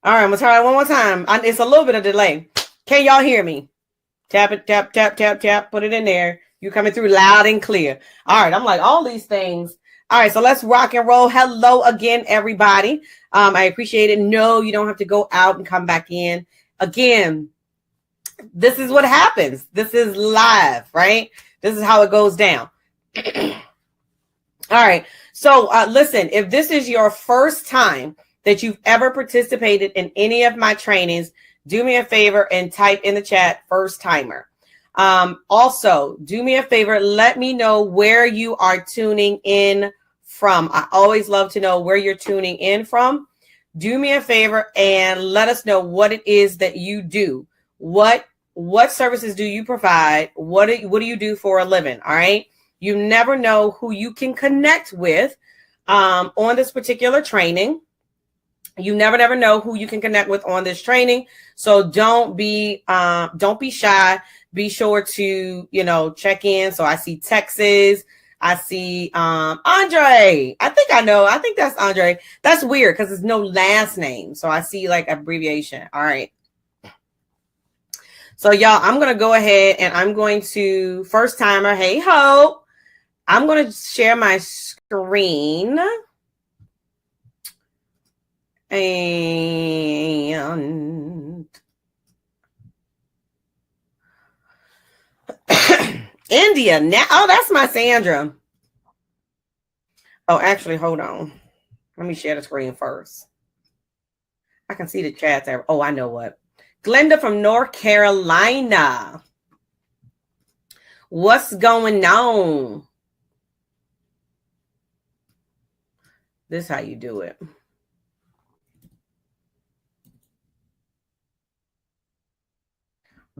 All right, I'm gonna try it one more time. It's a little bit of delay. Can y'all hear me? Tap it, tap, tap, tap, tap. Put it in there. You coming through loud and clear. All right, I'm like all these things. All right, so let's rock and roll. Hello again, everybody. I appreciate it. No, you don't have to go out and come back in. Again, this is what happens. This is live, right? This is how it goes down. All right. So listen, if this is your first time that you've ever participated in any of my trainings, do me a favor and type in the chat first timer. Also, do me a favor. Let me know where you are tuning in from. I always love to know where you're tuning in from. Do me a favor and let us know what it is that you do. What services do you provide? What do you do for a living? All right. You never know who you can connect with on this particular training. You never know who you can connect with on this training. So don't be shy. Be sure to, check in. So I see Texas. I see Andre. I think that's Andre. That's weird because there's no last name. So I see like abbreviation. All right. So y'all, I'm going to go ahead and I'm going to first timer. Hey, Hope. I'm going to share my screen. And India now. Oh, that's my Sandra. Oh, actually, hold on. Let me share the screen first. I can see the chat there. Oh, I know what. Glenda from North Carolina. What's going on? This is how you do it.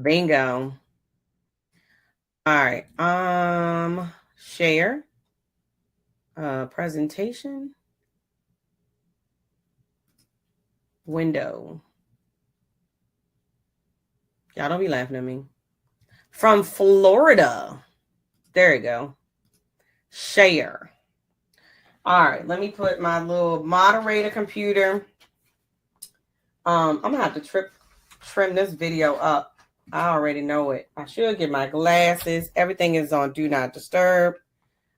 Bingo. All right. Share. Presentation. Window. Y'all don't be laughing at me. From Florida. There you go. Share. All right. Let me put my little moderator computer. I'm going to have to trim this video up. I already know it. I should get my glasses. Everything is on Do Not Disturb.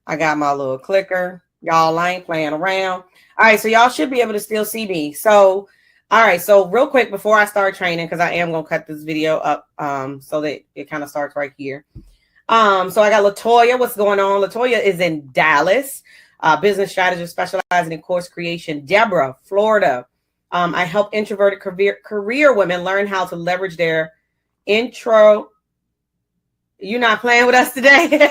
I got my little clicker. Y'all, I ain't playing around. All right, so y'all should be able to still see me. So, all right, so real quick before I start training, because I am going to cut this video up so that it kind of starts right here. So I got Latoya. What's going on? Latoya is in Dallas. Business strategist specializing in course creation. Deborah, Florida. I help introverted career women learn how to leverage their intro. You're not playing with us today.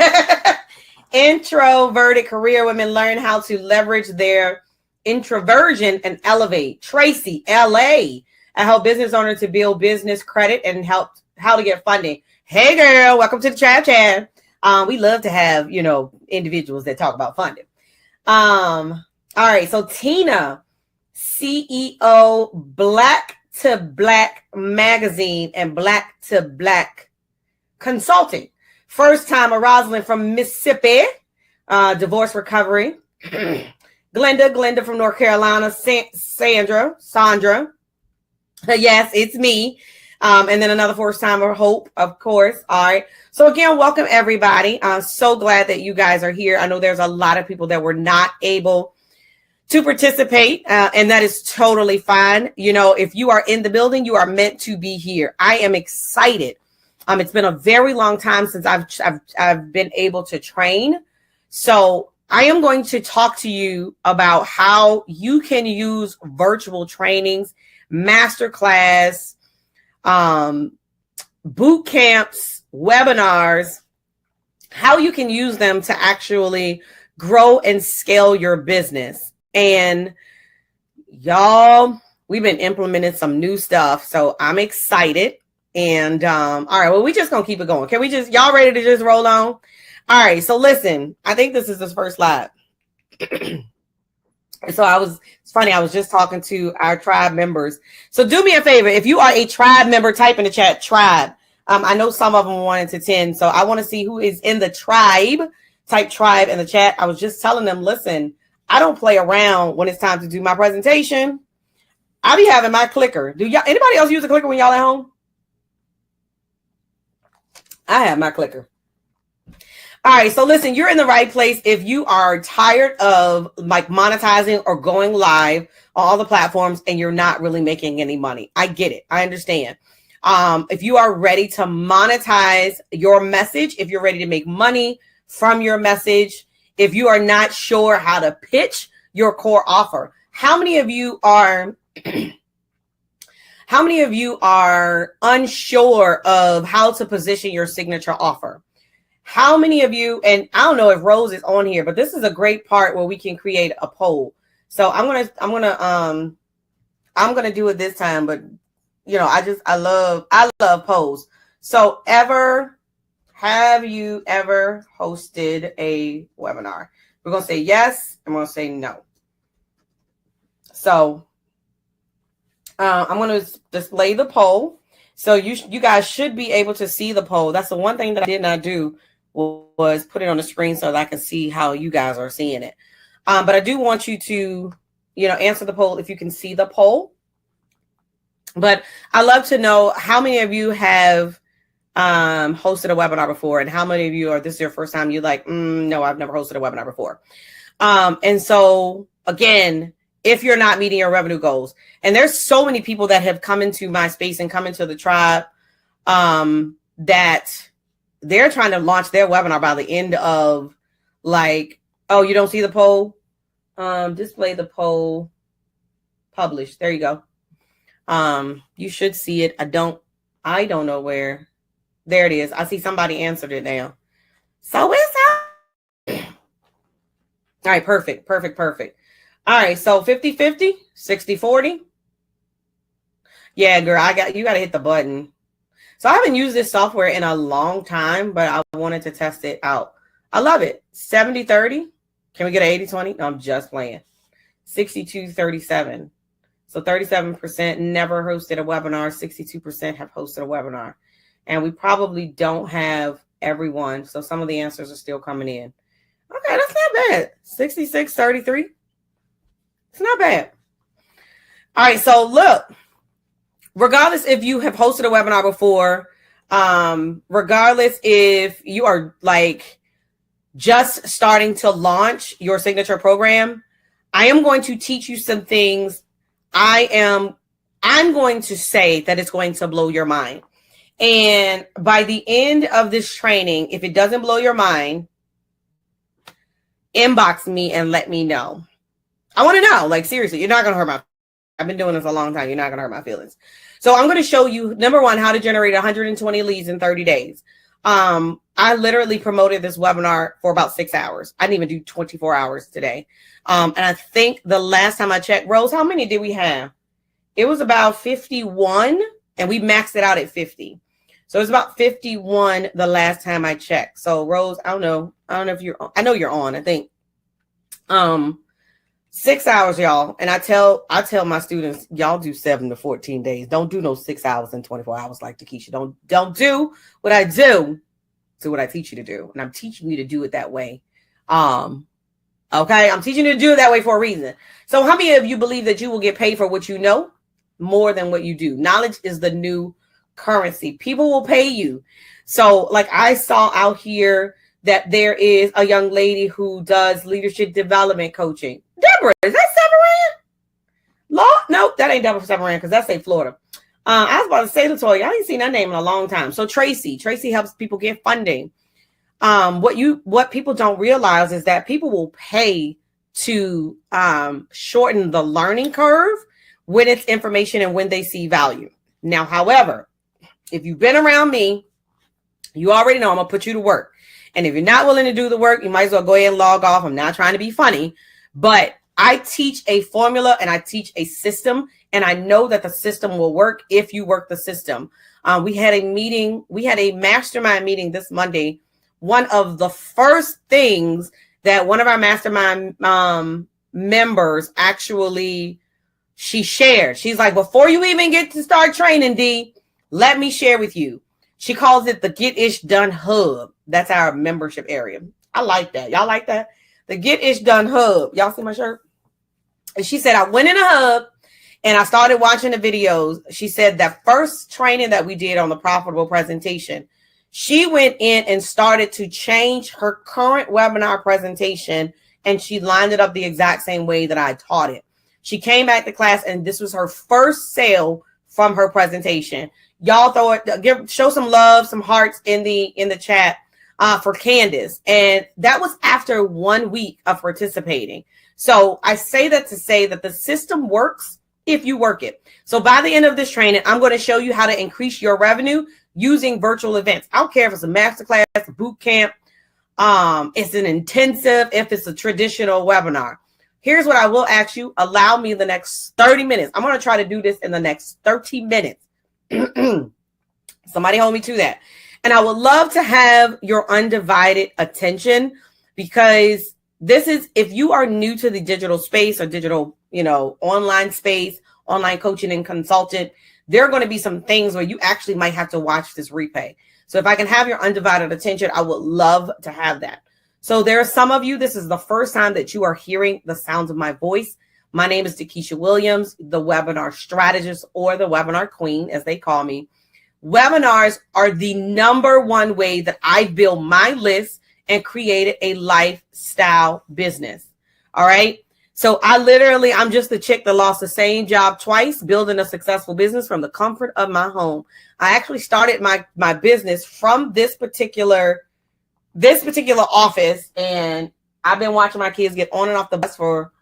Introverted career women learn how to leverage their introversion and elevate. Tracy, LA. I help business owners to build business credit and help how to get funding. Hey girl, welcome to the chat. We love to have, individuals that talk about funding. All right. So Tina, CEO, Black to Black Magazine and Black to Black Consulting. First timer, Rosalind from Mississippi, divorce recovery. Glenda from North Carolina. Sandra. Yes, it's me. And then another first timer, Hope, of course. All right. So again, welcome everybody. So glad that you guys are here. I know there's a lot of people that were not able to participate, and that is totally fine. If you are in the building, you are meant to be here. I am excited. It's been a very long time since I've been able to train. So I am going to talk to you about how you can use virtual trainings, masterclass, boot camps, webinars, how you can use them to actually grow and scale your business. And y'all, we've been implementing some new stuff. So I'm excited. And all right, well, we just gonna keep it going. Can we y'all ready to just roll on? All right, so listen, I think this is the first live. So it's funny, I was just talking to our tribe members. So do me a favor, if you are a tribe member, type in the chat, tribe. I know some of them 1 to 10, so I want to see who is in the tribe. Type tribe in the chat. I was just telling them, listen, I don't play around when it's time to do my presentation. I be having my clicker. Do y'all anybody else use a clicker when y'all at home? I have my clicker. All right, so listen, you're in the right place if you are tired of like monetizing or going live on all the platforms and you're not really making any money. I get it. I understand. If you are ready to monetize your message, if you're ready to make money from your message, if you are not sure how to pitch your core offer, how many of you are unsure of how to position your signature offer? How many of you, and I don't know if Rose is on here, but this is a great part where we can create a poll. So I'm gonna do it this time, but you know, I love polls. So have you ever hosted a webinar? We're gonna say yes, and we're gonna say no. So I'm gonna display the poll. So you guys should be able to see the poll. That's the one thing that I did not do was put it on the screen so that I can see how you guys are seeing it. But I do want you to, answer the poll if you can see the poll. But I love to know how many of you have hosted a webinar before, and how many of you this is your first time. You're like, no, I've never hosted a webinar before. And so again, if you're not meeting your revenue goals, and there's so many people that have come into my space and come into the tribe that they're trying to launch their webinar by the end of like, oh, you don't see the poll? Display the poll, publish. There you go. You should see it. I don't know where. There it is. I see somebody answered it now. So it's up. All right, perfect. All right, so 50-50, 60-40. Yeah, girl, you got to hit the button. So I haven't used this software in a long time, but I wanted to test it out. I love it. 70-30. Can we get an 80-20? No, I'm just playing. 62-37. So 37% never hosted a webinar. 62% have hosted a webinar. And we probably don't have everyone. So some of the answers are still coming in. Okay, that's not bad. 66-33. It's not bad. All right, so look. Regardless if you have hosted a webinar before, regardless if you are like just starting to launch your signature program, I am going to teach you some things. I'm going to say that it's going to blow your mind. And by the end of this training, if it doesn't blow your mind, inbox me and let me know. I want to know, like, seriously, you're not going to hurt my I've been doing this a long time. You're not going to hurt my feelings. So I'm going to show you, number one, how to generate 120 leads in 30 days. I literally promoted this webinar for about 6 hours. I didn't even do 24 hours today. And I think the last time I checked, Rose, how many did we have? It was about 51, and we maxed it out at 50. So it's about 51 the last time I checked. So Rose, I don't know if you're on. I know you're on, I think. 6 hours, y'all. And I tell my students, y'all do 7 to 14 days. Don't do no 6 hours and 24 hours like Takesha. Don't do what I do. Do what I teach you to do. And I'm teaching you to do it that way. Okay, I'm teaching you to do it that way for a reason. So how many of you believe that you will get paid for what you know more than what you do? Knowledge is the new currency. People will pay you. So like I saw out here that there is a young lady who does leadership development coaching. Deborah, is that Severin? Law? Nope, that ain't Deborah Severin because that's in Florida. I was about to say Latoya. I ain't seen that name in a long time. So Tracy helps people get funding. What people don't realize is that people will pay to shorten the learning curve when it's information and when they see value. Now, however, if you've been around me, you already know I'm gonna put you to work. And if you're not willing to do the work, you might as well go ahead and log off. I'm not trying to be funny, but I teach a formula and I teach a system, and I know that the system will work if you work the system. We had a mastermind meeting this Monday. One of the first things that one of our mastermind members actually, she shared, she's like, before you even get to start training, D, let me share with you. She calls it the Get Ish Done Hub. That's our membership area. I like that. Y'all like that? The Get Ish Done Hub. Y'all see my shirt? And she said, I went in a hub And I started watching the videos. She said that first training that we did on the profitable presentation, she went in and started to change her current webinar presentation, and she lined it up the exact same way that I taught it. She came back to class, and this was her first sale from her presentation. Y'all show some love, some hearts in the chat for Candace. And that was after 1 week of participating. So I say that to say that the system works if you work it. So by the end of this training, I'm going to show you how to increase your revenue using virtual events. I don't care if it's a masterclass, a boot camp, it's an intensive, if it's a traditional webinar. Here's what I will ask you. Allow me the next 30 minutes. I'm going to try to do this in the next 30 minutes. Somebody hold me to that. And I would love to have your undivided attention, because this is, if you are new to the digital space or digital, online space, online coaching and consultant, there are going to be some things where you actually might have to watch this replay. So if I can have your undivided attention, I would love to have that. So there are some of you, this is the first time that you are hearing the sounds of my voice. My name is Takesha Williams, the webinar strategist, or the webinar queen, as they call me. Webinars are the #1 way that I build my list and created a lifestyle business. All right. So I'm just the chick that lost the same job twice, building a successful business from the comfort of my home. I actually started my business from this particular office, and I've been watching my kids get on and off the bus for,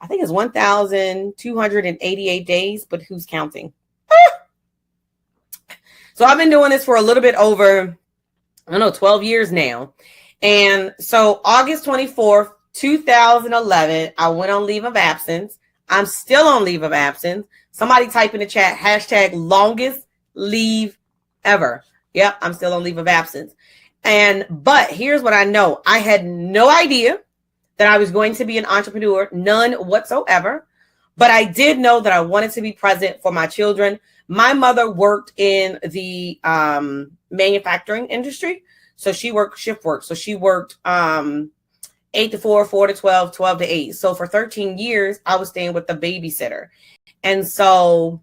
I think it's 1,288 days, but who's counting? So I've been doing this for a little bit over, 12 years now. And so August 24th, 2011, I went on leave of absence. I'm still on leave of absence. Somebody type in the chat, hashtag longest leave ever. Yep, I'm still on leave of absence. But here's what I know. I had no idea that I was going to be an entrepreneur, none whatsoever. But I did know that I wanted to be present for my children. My mother worked in the manufacturing industry. So she worked shift work. So she worked 8 to 4, 4 to 12, 12 to 8. So for 13 years, I was staying with the babysitter. And so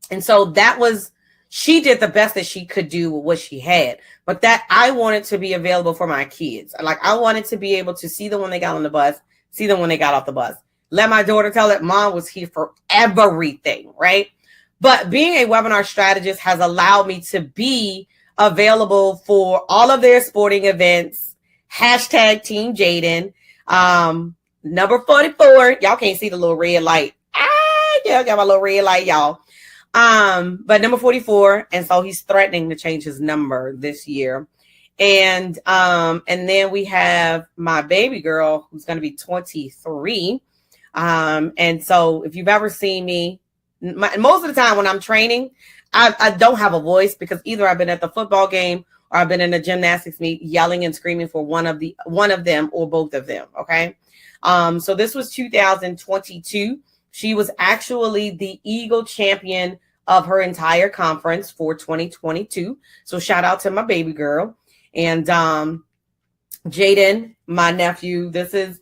that was, she did the best that she could do with what she had. But that I wanted to be available for my kids. Like, I wanted to be able to see them when they got on the bus, see them when they got off the bus. Let my daughter tell that mom was here for everything, right? But being a webinar strategist has allowed me to be available for all of their sporting events. Hashtag Team Jaden. Number 44. Y'all can't see the little red light. Yeah, I got my little red light, y'all. But number 44. And so he's threatening to change his number this year. And then we have my baby girl, who's going to be 23. And so if you've ever seen me, most of the time when I'm training, I don't have a voice, because either I've been at the football game or I've been in a gymnastics meet yelling and screaming for one of them or both of them. Okay. So this was 2022. She was actually the Eagle champion of her entire conference for 2022. So shout out to my baby girl. And Jaden, my nephew, this is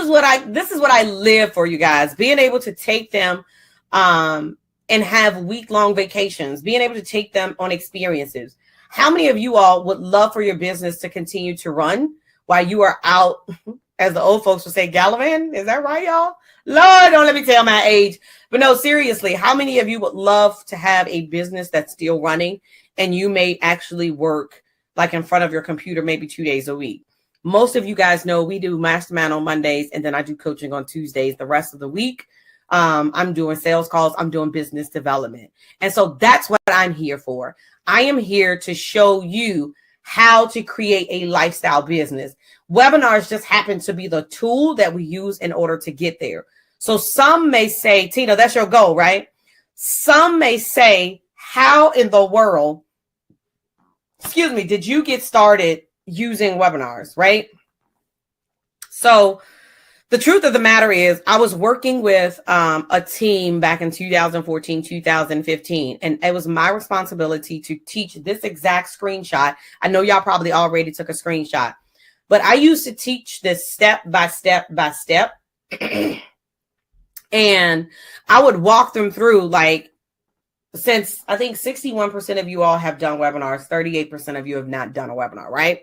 what I live for, you guys, being able to take them and have week-long vacations, being able to take them on experiences. How many of you all would love for your business to continue to run while you are out, as the old folks would say, gallivanting? Is that right, y'all? Lord, don't let me tell my age. But no, seriously, how many of you would love to have a business that's still running and you may actually work like in front of your computer maybe 2 days a week? Most of you guys know we do mastermind on Mondays, and then I do coaching on Tuesdays. The rest of the week, I'm doing sales calls. I'm doing business development. And so that's what I'm here for. I am here to show you how to create a lifestyle business. Webinars just happen to be the tool that we use in order to get there. So some may say, Tina, that's your goal, right? Some may say, how in the world, did you get started using webinars, right? So the truth of the matter is, I was working with a team back in 2014, 2015, and it was my responsibility to teach this exact screenshot. I know y'all probably already took a screenshot, but I used to teach this step by step by step. And I would walk them through, like, since I think 61% of you all have done webinars, 38% of you have not done a webinar, right?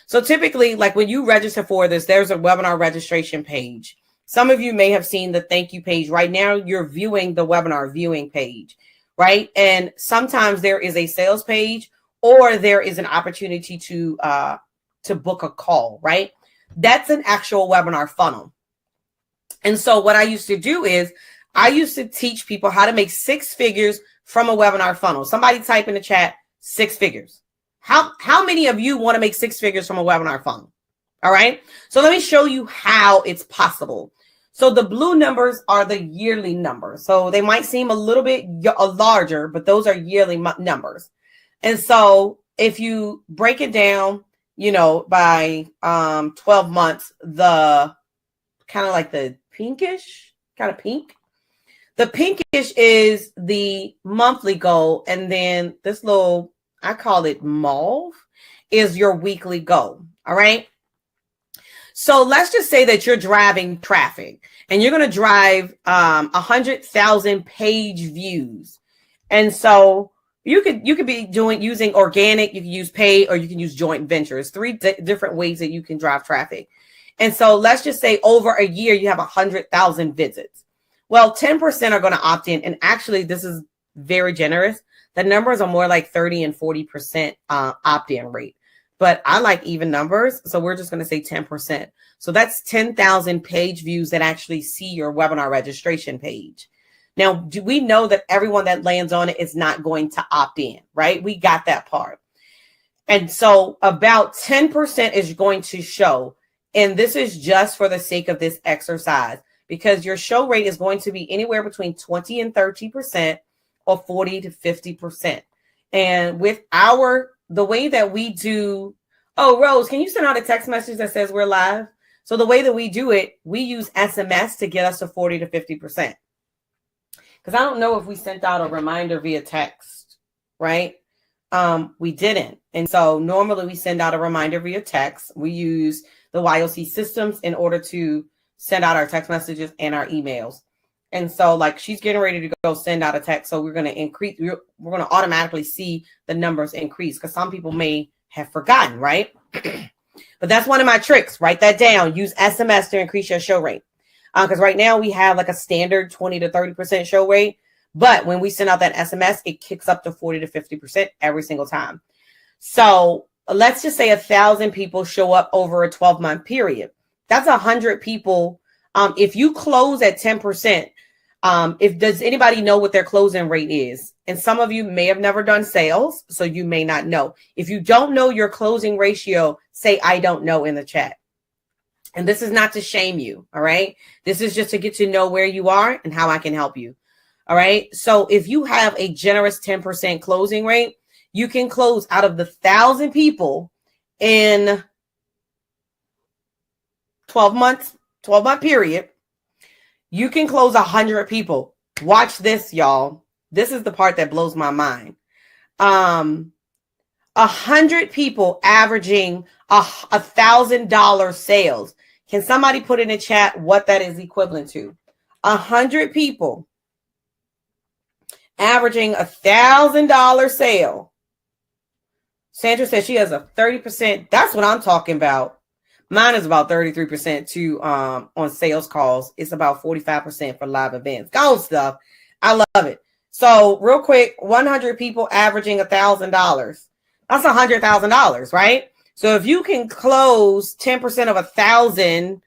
So typically, like when you register for this, there's a webinar registration page. Some of you may have seen the thank you page. Right now, you're viewing the webinar viewing page, right? And sometimes there is a sales page, or there is an opportunity to book a call, right? That's an actual webinar funnel. And so what I used to do is I used to teach people how to make 6 figures from a webinar funnel. Somebody type in the chat, 6 figures. How many of you want to make 6 figures from a webinar funnel? All right. So let me show you how it's possible. So the blue numbers are the yearly numbers. So they might seem a little bit larger, but those are yearly numbers. And so if you break it down, you know, by 12 months, the kind of like the pinkish, kind of pink. The pinkish is the monthly goal. And then this little, I call it mauve, is your weekly goal. All right. So let's just say that you're driving traffic and you're going to drive 100,000 page views. And so you could be using organic, you can use paid, or you can use joint ventures. 3 different ways that you can drive traffic. And so let's just say over a year, you have 100,000 visits. Well, 10% are going to opt in. And actually, this is very generous. The numbers are more like 30 and 40% opt-in rate. But I like even numbers. So we're just going to say 10%. So that's 10,000 page views that actually see your webinar registration page. Now, do we know that everyone that lands on it is not going to opt in, right? We got that part. And so about 10% is going to show. And this is just for the sake of this exercise, because your show rate is going to be anywhere between 20 and 30% or 40 to 50%. And with the way that we do, oh, Rose, can you send out a text message that says we're live? So the way that we do it, we use SMS to get us to 40 to 50%. Because I don't know if we sent out a reminder via text, right? We didn't. And so normally we send out a reminder via text. We use the YOC systems in order to send out our text messages and our emails. And so like she's getting ready to go send out a text. So we're going to increase, we're going to automatically see the numbers increase, because some people may have forgotten, right? But that's one of my tricks. Write that down. Use SMS to increase your show rate. Because right now we have like a standard 20 to 30% show rate. But when we send out that SMS, it kicks up to 40 to 50% every single time. So let's just say 1,000 people show up over a 12-month period. That's 100 people. If you close at 10%, does anybody know what their closing rate is? And some of you may have never done sales, so you may not know. If you don't know your closing ratio, say I don't know in the chat. And this is not to shame you, all right? This is just to get to know where you are and how I can help you, all right? So if you have a generous 10% closing rate, you can close out of the 1,000 people in 12 month period. You can close 100 people. Watch this, y'all. This is the part that blows my mind. 100 people averaging $1,000 sales. Can somebody put in the chat what that is equivalent to? 100 people averaging $1,000 sale. Sandra says she has a 30%. That's what I'm talking about. Mine is about 33% too on sales calls. It's about 45% for live events. Gold stuff. I love it. So real quick, 100 people averaging $1,000. That's $100,000, right? So if you can close 10% of 1,000,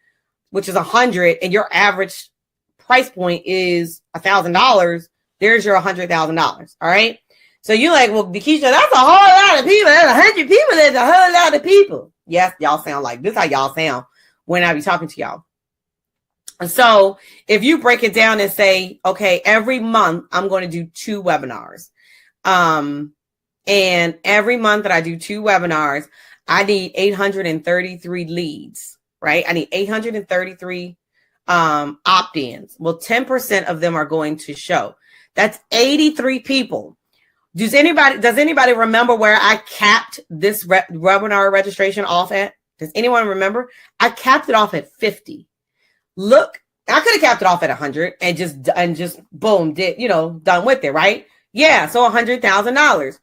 which is 100, and your average price point is $1,000, there's your $100,000. All right. So you're like, well, Keisha, that's a whole lot of people. That's 100 people. That's a whole lot of people. Yes, y'all sound like this. How y'all sound when I be talking to y'all. So if you break it down and say, okay, every month I'm going to do 2 webinars. And every month that I do 2 webinars, I need 833 leads, right? I need 833 opt-ins. Well, 10% of them are going to show. That's 83 people. Does anybody remember where I capped this webinar registration off at? Does anyone remember? I capped it off at 50. Look I could have capped it off at 100 and just boom, done with it, right? Yeah, so $100,000.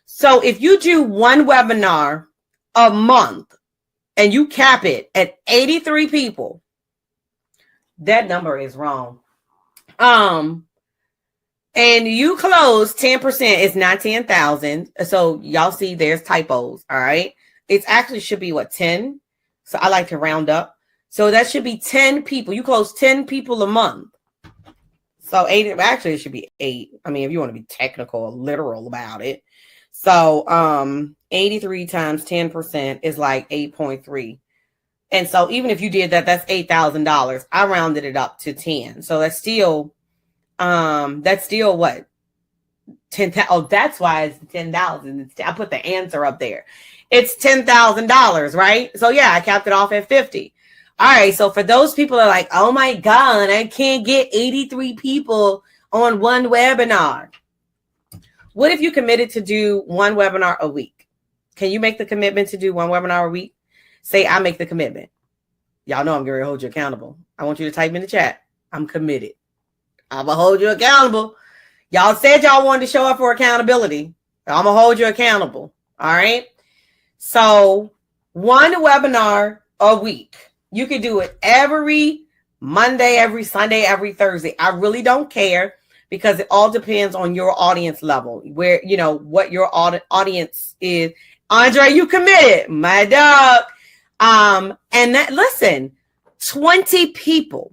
So if you do one webinar a month and you cap it at 83 people, that number is wrong. And you close 10%, it's not 10,000. So y'all see there's typos, all right? It actually should be 10. So I like to round up. So that should be 10 people. You close 10 people a month. So 8, actually it should be 8. I mean, if you want to be technical or literal about it. So 83 times 10% is like 8.3. And so even if you did that, that's $8,000. I rounded it up to 10. So that's still what? 10,000. Oh, that's why it's 10,000. I put the answer up there. It's $10,000, right? So yeah, I capped it off at 50. All right. So for those people that are like, oh my God, I can't get 83 people on one webinar. What if you committed to do one webinar a week? Can you make the commitment to do one webinar a week? Say, I make the commitment. Y'all know I'm going to hold you accountable. I want you to type in the chat. I'm committed. I'm going to hold you accountable. Y'all said y'all wanted to show up for accountability. I'm going to hold you accountable. All right. So one webinar a week. You can do it every Monday, every Sunday, every Thursday. I really don't care because it all depends on your audience level, where, what your audience is. Andre, you committed, my dog. And that, listen, 20 people.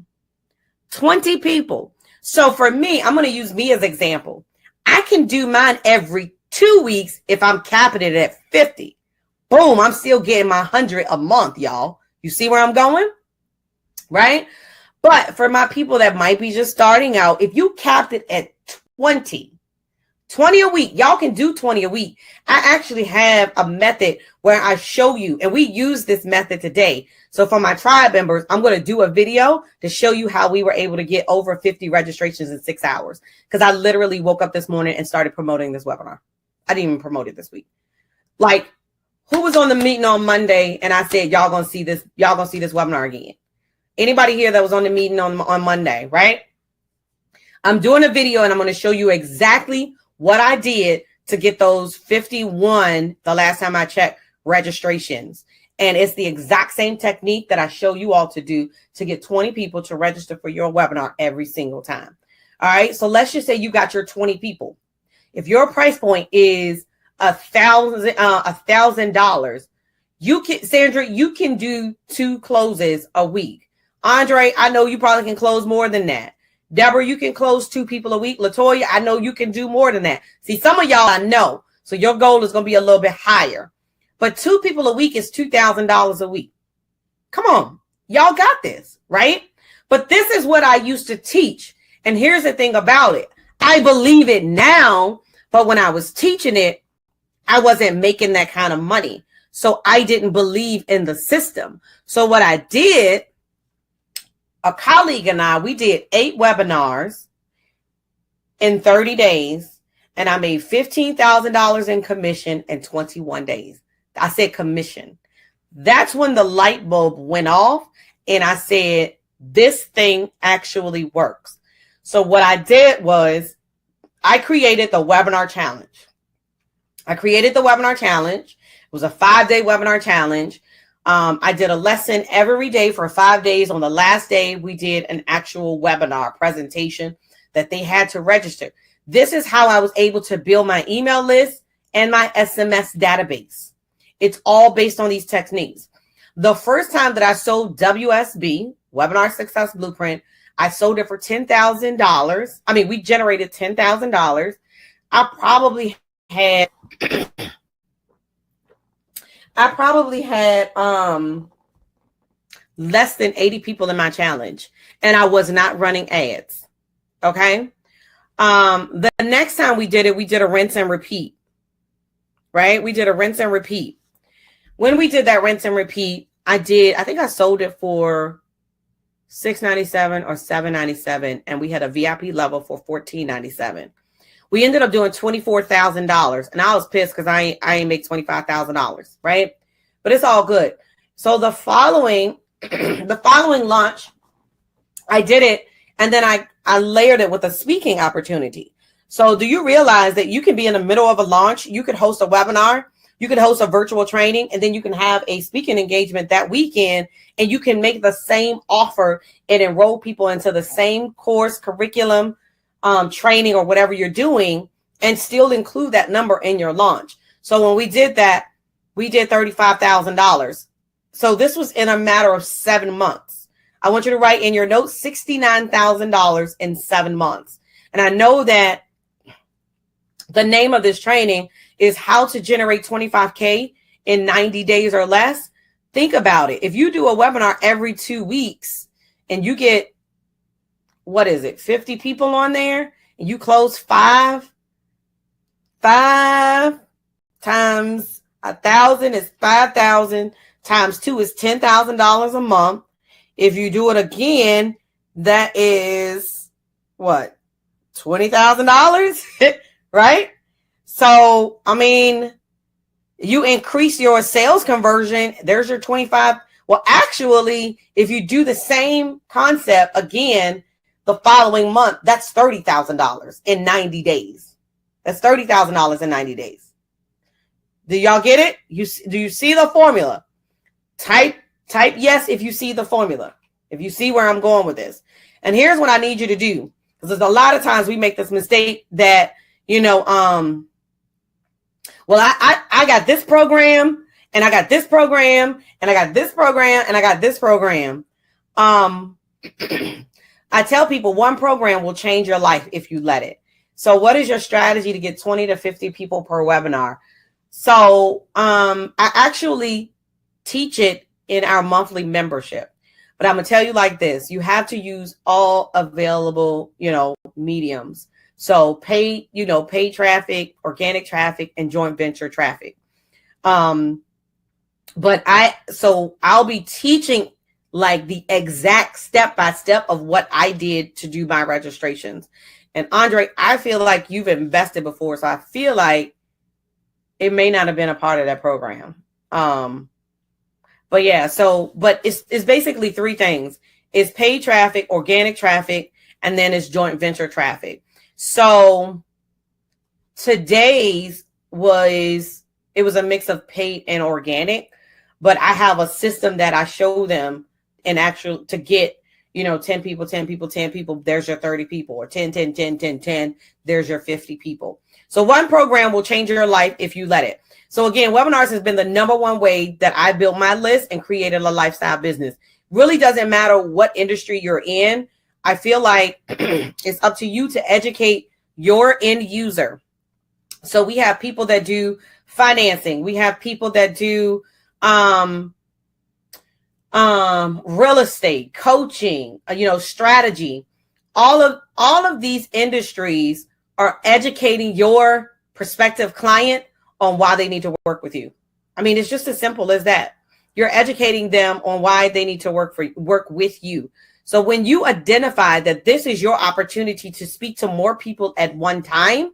So for me, I'm going to use me as example. I can do mine every 2 weeks if I'm capping it at 50. Boom, I'm still getting my 100 a month, y'all. You see where I'm going? Right? But for my people that might be just starting out, if you capped it at 20 a week, y'all can do 20 a week. I actually have a method where I show you, and we use this method today. So for my tribe members, I'm going to do a video to show you how we were able to get over 50 registrations in 6 hours. Because I literally woke up this morning and started promoting this webinar. I didn't even promote it this week. Like, who was on the meeting on Monday and I said, y'all gonna see this webinar again? Anybody here that was on the meeting on Monday, right? I'm doing a video and I'm going to show you exactly what I did to get those 51, the last time I checked, registrations. And it's the exact same technique that I show you all to do to get 20 people to register for your webinar every single time. All right. So let's just say you got your 20 people. If your price point is $1,000, Sandra, you can do 2 closes a week. Andre, I know you probably can close more than that. Deborah, you can close 2 people a week. Latoya, I know you can do more than that. See, some of y'all I know. So your goal is going to be a little bit higher. But 2 people a week is $2,000 a week. Come on. Y'all got this, right? But this is what I used to teach. And here's the thing about it. I believe it now, but when I was teaching it, I wasn't making that kind of money. So I didn't believe in the system. So what I did, a colleague and I, we did 8 webinars in 30 days, and I made $15,000 in commission in 21 days. I said commission. That's when the light bulb went off, and I said, this thing actually works. So what I did was I created the webinar challenge. It was a 5-day webinar challenge. I did a lesson every day for 5 days. On the last day, we did an actual webinar presentation that they had to register. This is how I was able to build my email list and my SMS database. It's all based on these techniques. The first time that I sold WSB, Webinar Success Blueprint, I sold it for $10,000. I mean, we generated $10,000. I probably had less than 80 people in my challenge, and I was not running ads. Okay. The next time we did it, we did a rinse and repeat, right? We did a rinse and repeat. When we did that rinse and repeat, I think I sold it for $697 or $797, and we had a VIP level for $1497. We ended up doing $24,000, and I was pissed because I ain't make $25,000, right? But it's all good. So the following launch, I did it, and then I layered it with a speaking opportunity. So do you realize that you can be in the middle of a launch? You could host a webinar, you could host a virtual training, and then you can have a speaking engagement that weekend, and you can make the same offer and enroll people into the same course, curriculum, training, or whatever you're doing, and still include that number in your launch. So when we did that, we did $35,000. So this was in a matter of 7 months. I want you to write in your notes $69,000 in 7 months. And I know that the name of this training is How to Generate 25K in 90 days or less. Think about it. If you do a webinar every 2 weeks and you get, 50 people on there, and you close five times 1,000 is 5,000 times 2 is $10,000 a month. If you do it again, that is what? $20,000, right? So, I mean, you increase your sales conversion. There's your 25. Well, actually, if you do the same concept again, the following month, that's $30,000 in 90 days. That's $30,000 in 90 days. Do y'all get it? Do you see the formula? Type yes if you see the formula. If you see where I'm going with this. And here's what I need you to do. Because there's a lot of times we make this mistake that, well, I got this program, and I got this program, and I got this program, and I got this program. I tell people one program will change your life if you let it. So what is your strategy to get 20 to 50 people per webinar? So I actually teach it in our monthly membership. But I'm going to tell you like this. You have to use all available, mediums. So paid traffic, organic traffic, and joint venture traffic. But I'll be teaching like the exact step-by-step of what I did to do my registrations. And Andre, I feel like you've invested before, so I feel like it may not have been a part of that program. But it's basically 3 things. It's paid traffic, organic traffic, and then it's joint venture traffic. So today's was a mix of paid and organic, but I have a system that I show them to get, 10 people, 10 people, 10 people, there's your 30 people, or 10, 10, 10, 10, 10, there's your 50 people. So one program will change your life if you let it. So again, webinars has been the number one way that I built my list and created a lifestyle business. Really doesn't matter what industry you're in. I feel like it's up to you to educate your end user. So we have people that do financing. We have people that do real estate, coaching, strategy. All of these industries are educating your prospective client on why they need to work with you. I mean, it's just as simple as that. You're educating them on why they need to work with you. So when you identify that this is your opportunity to speak to more people at one time,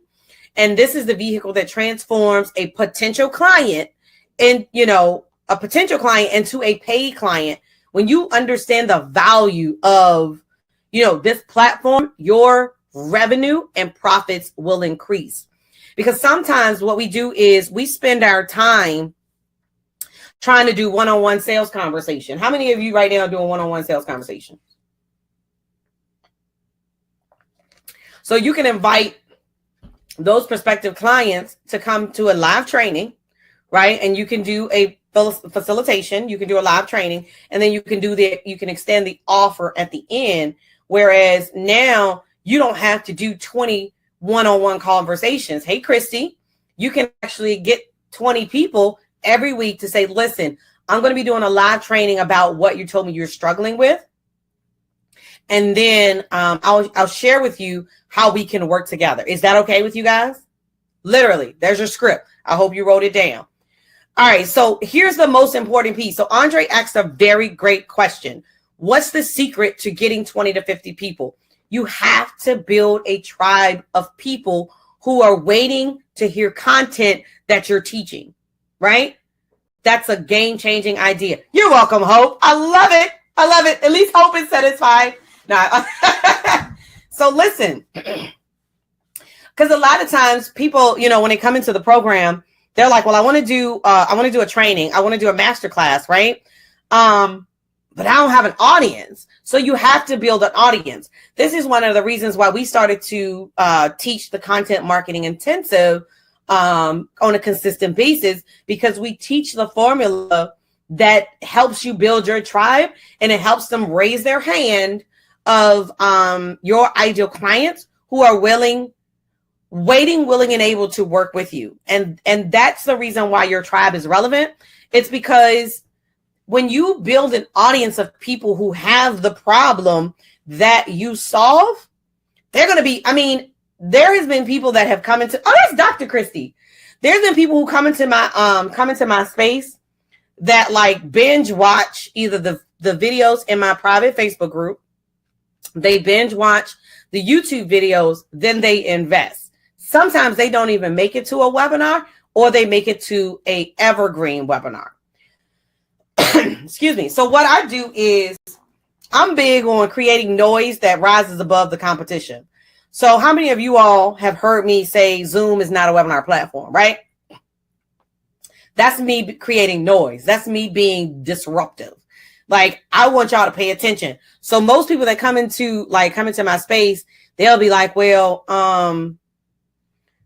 and this is the vehicle that transforms a potential client into a paid client, when you understand the value of, this platform, your revenue and profits will increase. Because sometimes what we do is we spend our time trying to do one-on-one sales conversation. How many of you right now are doing one-on-one sales conversation? So you can invite those prospective clients to come to a live training, right? And you can do a facilitation, you can do a live training, and then you can extend the offer at the end. Whereas now you don't have to do 20 one-on-one conversations. Hey, Christy, you can actually get 20 people every week to say, listen, I'm going to be doing a live training about what you told me you're struggling with. And then I'll share with you how we can work together. Is that okay with you guys? Literally, there's your script. I hope you wrote it down. All right, so here's the most important piece. So Andre asked a very great question. What's the secret to getting 20 to 50 people? You have to build a tribe of people who are waiting to hear content that you're teaching, right? That's a game-changing idea. You're welcome, Hope. I love it. I love it. At least Hope is satisfied. Now, so listen, because a lot of times people, when they come into the program, they're like, well, I want to do a training. I want to do a master class, right? But I don't have an audience. So you have to build an audience. This is one of the reasons why we started to teach the content marketing intensive on a consistent basis, because we teach the formula that helps you build your tribe, and it helps them raise their hand of your ideal clients who are willing, and able to work with you. And that's the reason why your tribe is relevant. It's because when you build an audience of people who have the problem that you solve, they're going to be, there has been people that have come into, that's Dr. Christie. There's been people who come into my space that like binge watch either the videos in my private Facebook group, they binge watch the YouTube videos, then they invest. Sometimes they don't even make it to a webinar, or they make it to a evergreen webinar. Excuse me. So what I do is I'm big on creating noise that rises above the competition. So how many of you all have heard me say Zoom is not a webinar platform, right? That's me creating noise. That's me being disruptive. Like, I want y'all to pay attention. So most people that come into my space, they'll be like, well,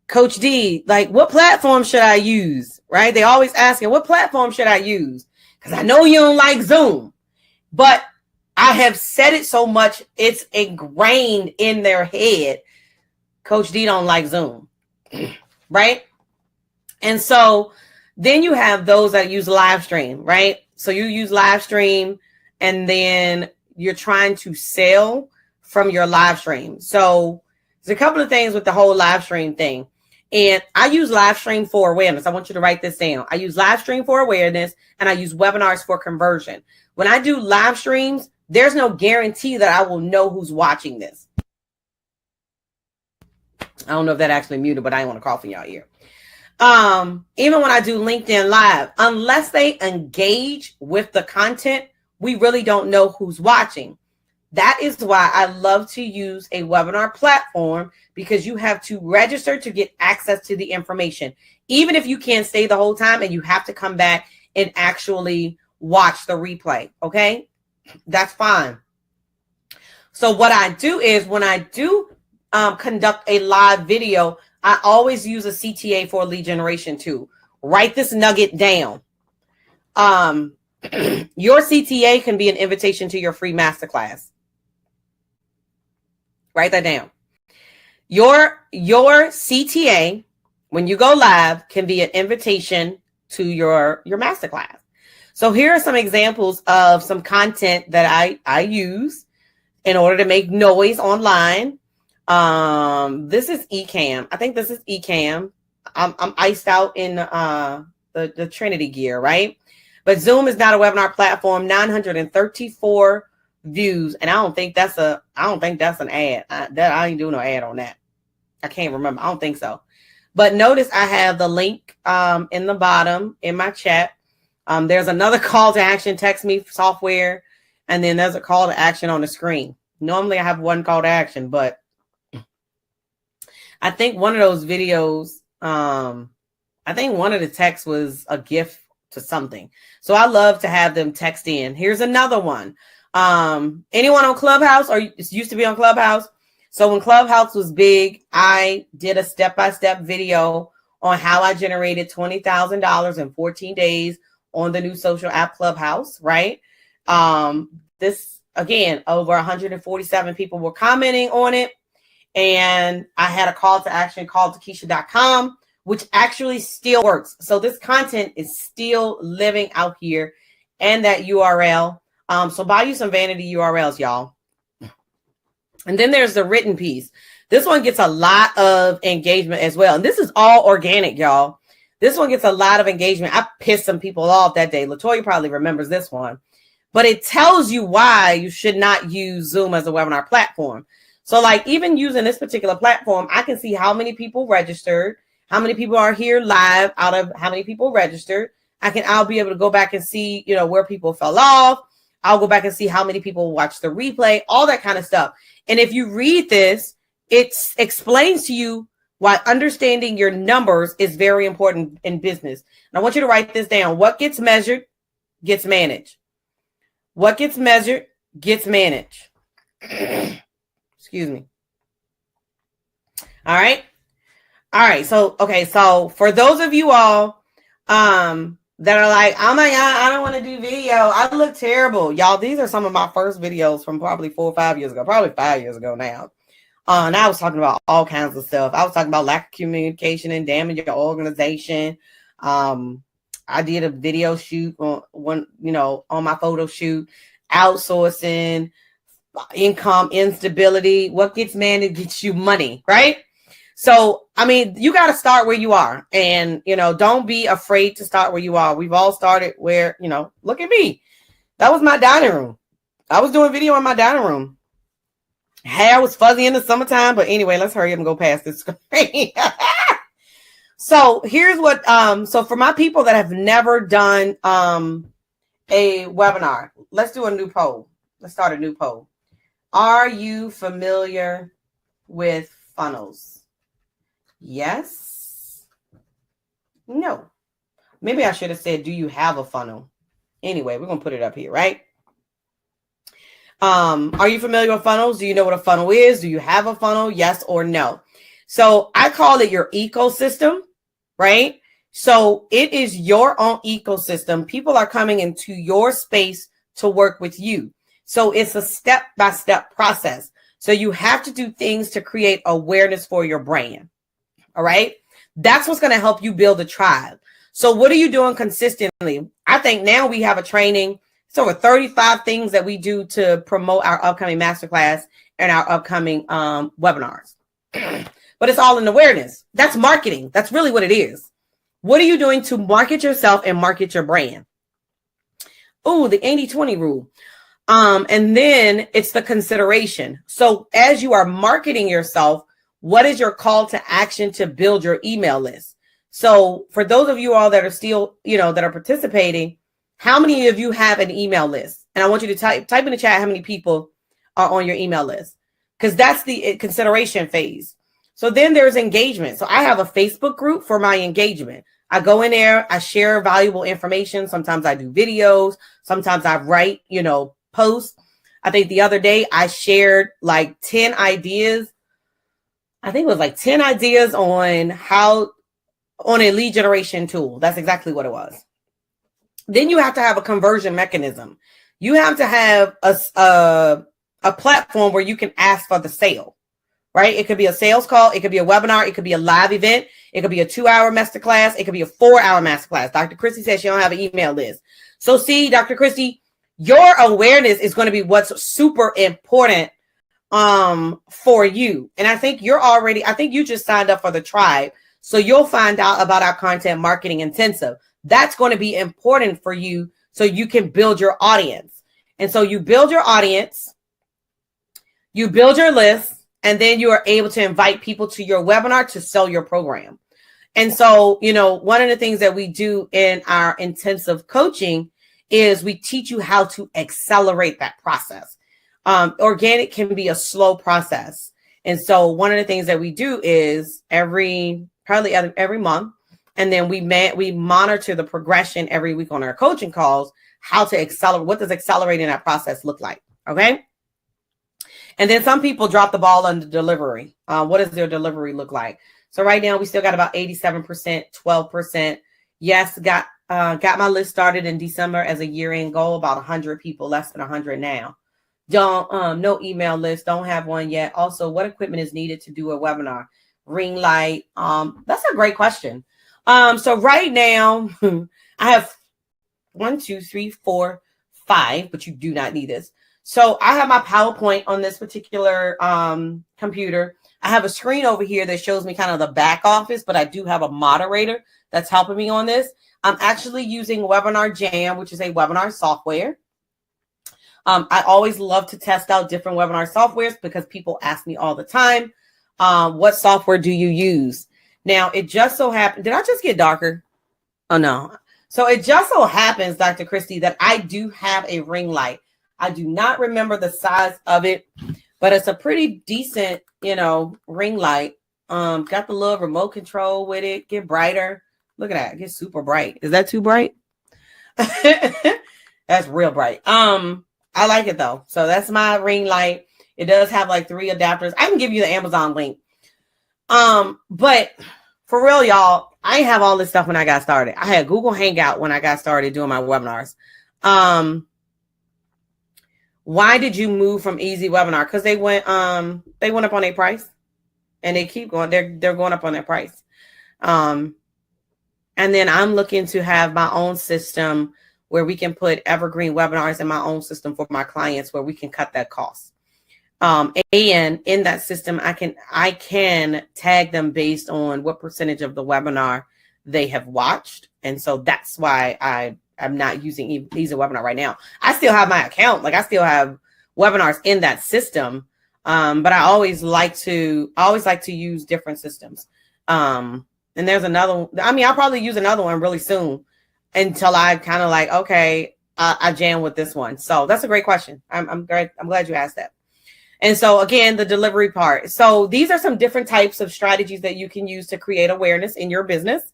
Coach D, like, what platform should I use? Right? They always asking, what platform should I use? Because I know you don't like Zoom, but I have said it so much, it's ingrained in their head. Coach D don't like Zoom, right? And so then you have those that use live stream, right? So you use live stream, and then you're trying to sell from your live stream. So there's a couple of things with the whole live stream thing. And I use live stream for awareness. I want you to write this down. I use live stream for awareness, and I use webinars for conversion. When I do live streams, there's no guarantee that I will know who's watching this. I don't know if that actually muted, but I didn't want to cough in y'all ear. Even when I do LinkedIn Live, unless they engage with the content, we really don't know who's watching. That is why I love to use a webinar platform, because you have to register to get access to the information. Even if you can't stay the whole time and you have to come back and actually watch the replay, okay? That's fine. So what I do is when I do conduct a live video, I always use a CTA for a lead generation tool. Write this nugget down. Your CTA can be an invitation to your free masterclass. Write that down. Your CTA, when you go live, can be an invitation to your masterclass. So here are some examples of some content that I use in order to make noise online. This is Ecamm. I think this is Ecamm. I'm iced out in the Trinity gear, right? But Zoom is not a webinar platform. 934 views, and I don't think that's an ad. I ain't doing no ad on that. I can't remember. I don't think so. But notice I have the link in the bottom in my chat. There's another call to action, text me software, and then there's a call to action on the screen. Normally I have one call to action, but I think one of those videos, I think one of the texts was a gift to something. So I love to have them text in. Here's another one. Anyone on Clubhouse, or used to be on Clubhouse? So when Clubhouse was big, I did a step-by-step video on how I generated $20,000 in 14 days on the new social app Clubhouse, right? This, again, over 147 people were commenting on it. And I had a call to action called Takesha.com, which actually still works. So this content is still living out here, and that URL. So buy you some vanity URLs, y'all. And then there's the written piece. This one gets a lot of engagement as well. And this is all organic, y'all. This one gets a lot of engagement. I pissed some people off that day. LaToya probably remembers this one. But it tells you why you should not use Zoom as a webinar platform. So like even using this particular platform, I can see how many people registered, how many people are here live out of how many people registered. I'll be able to go back and see, where people fell off. I'll go back and see how many people watch the replay, all that kind of stuff. And if you read this, it explains to you why understanding your numbers is very important in business. And I want you to write this down. What gets measured gets managed. What gets measured gets managed. Excuse me. All right. All right. So, okay. So for those of you all that are like, oh my God, I don't want to do video. I look terrible. Y'all, these are some of my first videos from probably 4 or 5 years ago, probably 5 years ago now. And I was talking about all kinds of stuff. I was talking about lack of communication and damaging your organization. I did a video shoot on my photo shoot, outsourcing, income instability. What gets managed gets you money, right? So, I mean, you got to start where you are, and, don't be afraid to start where you are. We've all started where, look at me. That was my dining room. I was doing video in my dining room. Hair was fuzzy in the summertime, but anyway, let's hurry up and go past this screen. So here's what, so for my people that have never done a webinar, let's do a new poll. Let's start a new poll. Are you familiar with funnels? Yes. No. Maybe I should have said, do you have a funnel? Anyway, we're going to put it up here, right? Are you familiar with funnels? Do you know what a funnel is? Do you have a funnel? Yes or no? So I call it your ecosystem, right? So it is your own ecosystem. People are coming into your space to work with you. So it's a step-by-step process. So you have to do things to create awareness for your brand. All right. That's what's going to help you build a tribe. So what are you doing consistently? I think now we have a training. It's over 35 things that we do to promote our upcoming masterclass and our upcoming webinars. But it's all in awareness. That's marketing. That's really what it is. What are you doing to market yourself and market your brand? Oh, the 80-20 rule. And then it's the consideration. So as you are marketing yourself, what is your call to action to build your email list? So for those of you all that are still, that are participating, how many of you have an email list? And I want you to type in the chat how many people are on your email list, because that's the consideration phase. So then there's engagement. So I have a Facebook group for my engagement. I go in there, I share valuable information. Sometimes I do videos. Sometimes I write, posts. I think the other day I shared like 10 ideas. I think it was like 10 ideas on a lead generation tool. That's exactly what it was. Then you have to have a conversion mechanism. You have to have a platform where you can ask for the sale, right? It could be a sales call. It could be a webinar. It could be a live event. It could be a 2-hour masterclass. It could be a 4-hour masterclass. Dr. Christy says she don't have an email list. So see, Dr. Christy, your awareness is going to be what's super important for you. And I think you just signed up for the tribe. So you'll find out about our content marketing intensive. That's going to be important for you so you can build your audience. And so you build your audience, you build your list, and then you are able to invite people to your webinar to sell your program. And so, one of the things that we do in our intensive coaching is we teach you how to accelerate that process. Organic can be a slow process. And so one of the things that we do is every month, and then we monitor the progression every week on our coaching calls, how to accelerate. What does accelerating that process look like? Okay. And then some people drop the ball on the delivery. What does their delivery look like? So right now we still got about 87%, 12%. Yes, got my list started in December as a year-end goal, about 100 people, less than 100 now. No email list, don't have one yet. Also, what equipment is needed to do a webinar? Ring light. That's a great question. So right now I have 1, 2, 3, 4, 5, but you do not need this. So I have my PowerPoint on this particular computer. I have a screen over here that shows me kind of the back office, but I do have a moderator that's helping me on this. I'm actually using Webinar Jam, which is a webinar software. I always love to test out different webinar softwares because people ask me all the time, what software do you use? Now, it just so happened, did I just get darker? Oh, no. So it just so happens, Dr. Christy, that I do have a ring light. I do not remember the size of it, but it's a pretty decent, ring light. Got the little remote control with it. Get brighter. Look at that. Get super bright. Is that too bright? That's real bright. I like it though. So that's my ring light. It does have like 3 adapters. I can give you the Amazon link. But for real, y'all, I didn't have all this stuff when I got started. I had Google Hangout when I got started doing my webinars. Why did you move from Easy Webinar? Because they went up on their price, and they keep going. They're going up on their price. And then I'm looking to have my own system where we can put evergreen webinars in my own system for my clients, where we can cut that cost. And in that system, I can tag them based on what percentage of the webinar they have watched. And so that's why I'm not using Easy Webinar right now. I still have my account. Like I still have webinars in that system. But I always like to use different systems. And there's another one. I mean, I'll probably use another one really soon until I kind of like, okay, I jam with this one. So that's a great question. I'm glad you asked that. And so again, the delivery part. So these are some different types of strategies that you can use to create awareness in your business.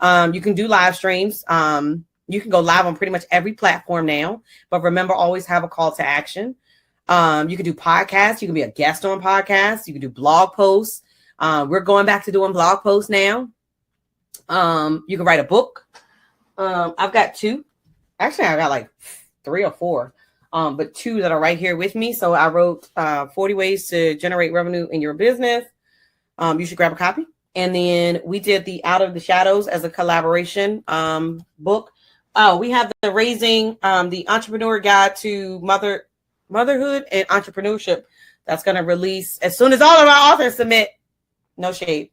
You can do live streams. You can go live on pretty much every platform now, but remember, always have a call to action. You can do podcasts. You can be a guest on podcasts. You can do blog posts. We're going back to doing blog posts now. You can write a book. I've got 2. Actually, I got like 3 or 4. But 2 that are right here with me. So I wrote 40 ways to generate revenue in your business. You should grab a copy. And then we did the Out of the Shadows as a collaboration book. We have the Raising the Entrepreneur Guide to Motherhood and Entrepreneurship. That's going to release as soon as all of our authors submit. No shade.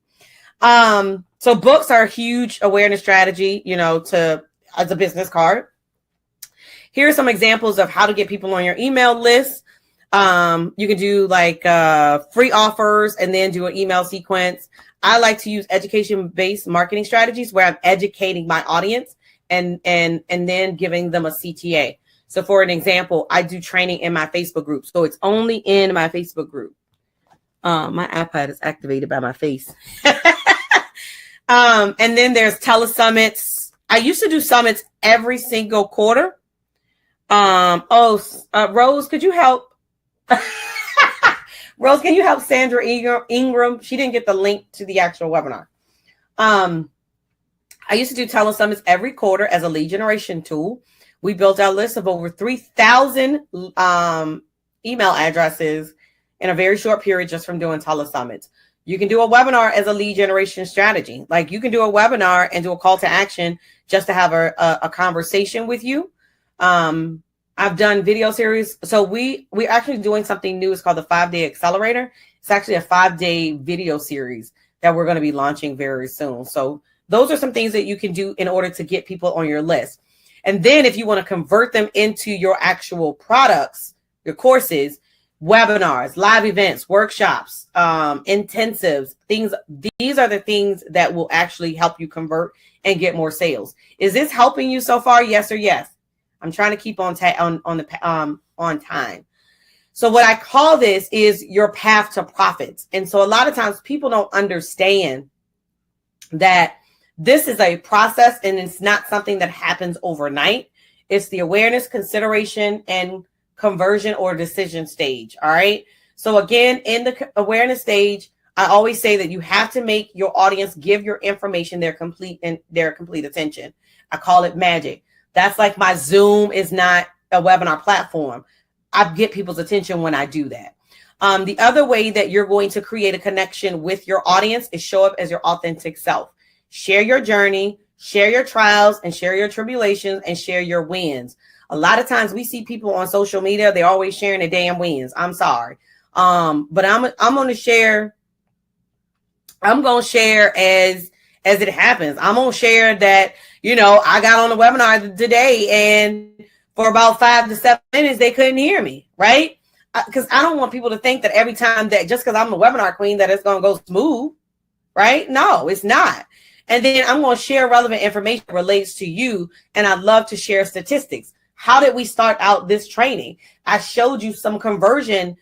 So books are a huge awareness strategy, as a business card. Here are some examples of how to get people on your email list. You can do like free offers and then do an email sequence. I like to use education-based marketing strategies where I'm educating my audience and then giving them a CTA. So for an example, I do training in my Facebook group. So it's only in my Facebook group. My iPad is activated by my face. And then there's telesummits. I used to do summits every single quarter. Rose, could you help? Rose, can you help Sandra Ingram? She didn't get the link to the actual webinar. I used to do telesummits every quarter as a lead generation tool. We built our list of over 3,000 email addresses in a very short period just from doing telesummits. You can do a webinar as a lead generation strategy. Like you can do a webinar and do a call to action just to have a conversation with you. I've done video series. So we're actually doing something new. It's called the 5-Day Accelerator. It's actually a 5-day video series that we're going to be launching very soon. So those are some things that you can do in order to get people on your list. And then if you want to convert them into your actual products, your courses, webinars, live events, workshops, intensives, things. These are the things that will actually help you convert and get more sales. Is this helping you so far? Yes or yes? I'm trying to keep on time. So what I call this is your path to profits. And so a lot of times people don't understand that this is a process and it's not something that happens overnight. It's the awareness, consideration, and conversion or decision stage. All right. So again, in the awareness stage, I always say that you have to make your audience give your information their complete attention. I call it magic. That's like my Zoom is not a webinar platform. I get people's attention when I do that. The other way that you're going to create a connection with your audience is show up as your authentic self. Share your journey, share your trials, and share your tribulations, and share your wins. A lot of times we see people on social media, they're always sharing their damn wins. I'm sorry. But I'm going to share. I'm going to share as it happens. I'm going to share that, I got on the webinar today and for about 5 to 7 minutes, they couldn't hear me. Right. Because I don't want people to think that every time that just because I'm a webinar queen, that it's going to go smooth. Right. No, it's not. And then I'm going to share relevant information that relates to you. And I love to share statistics. how did we start out this training? I showed you some conversion,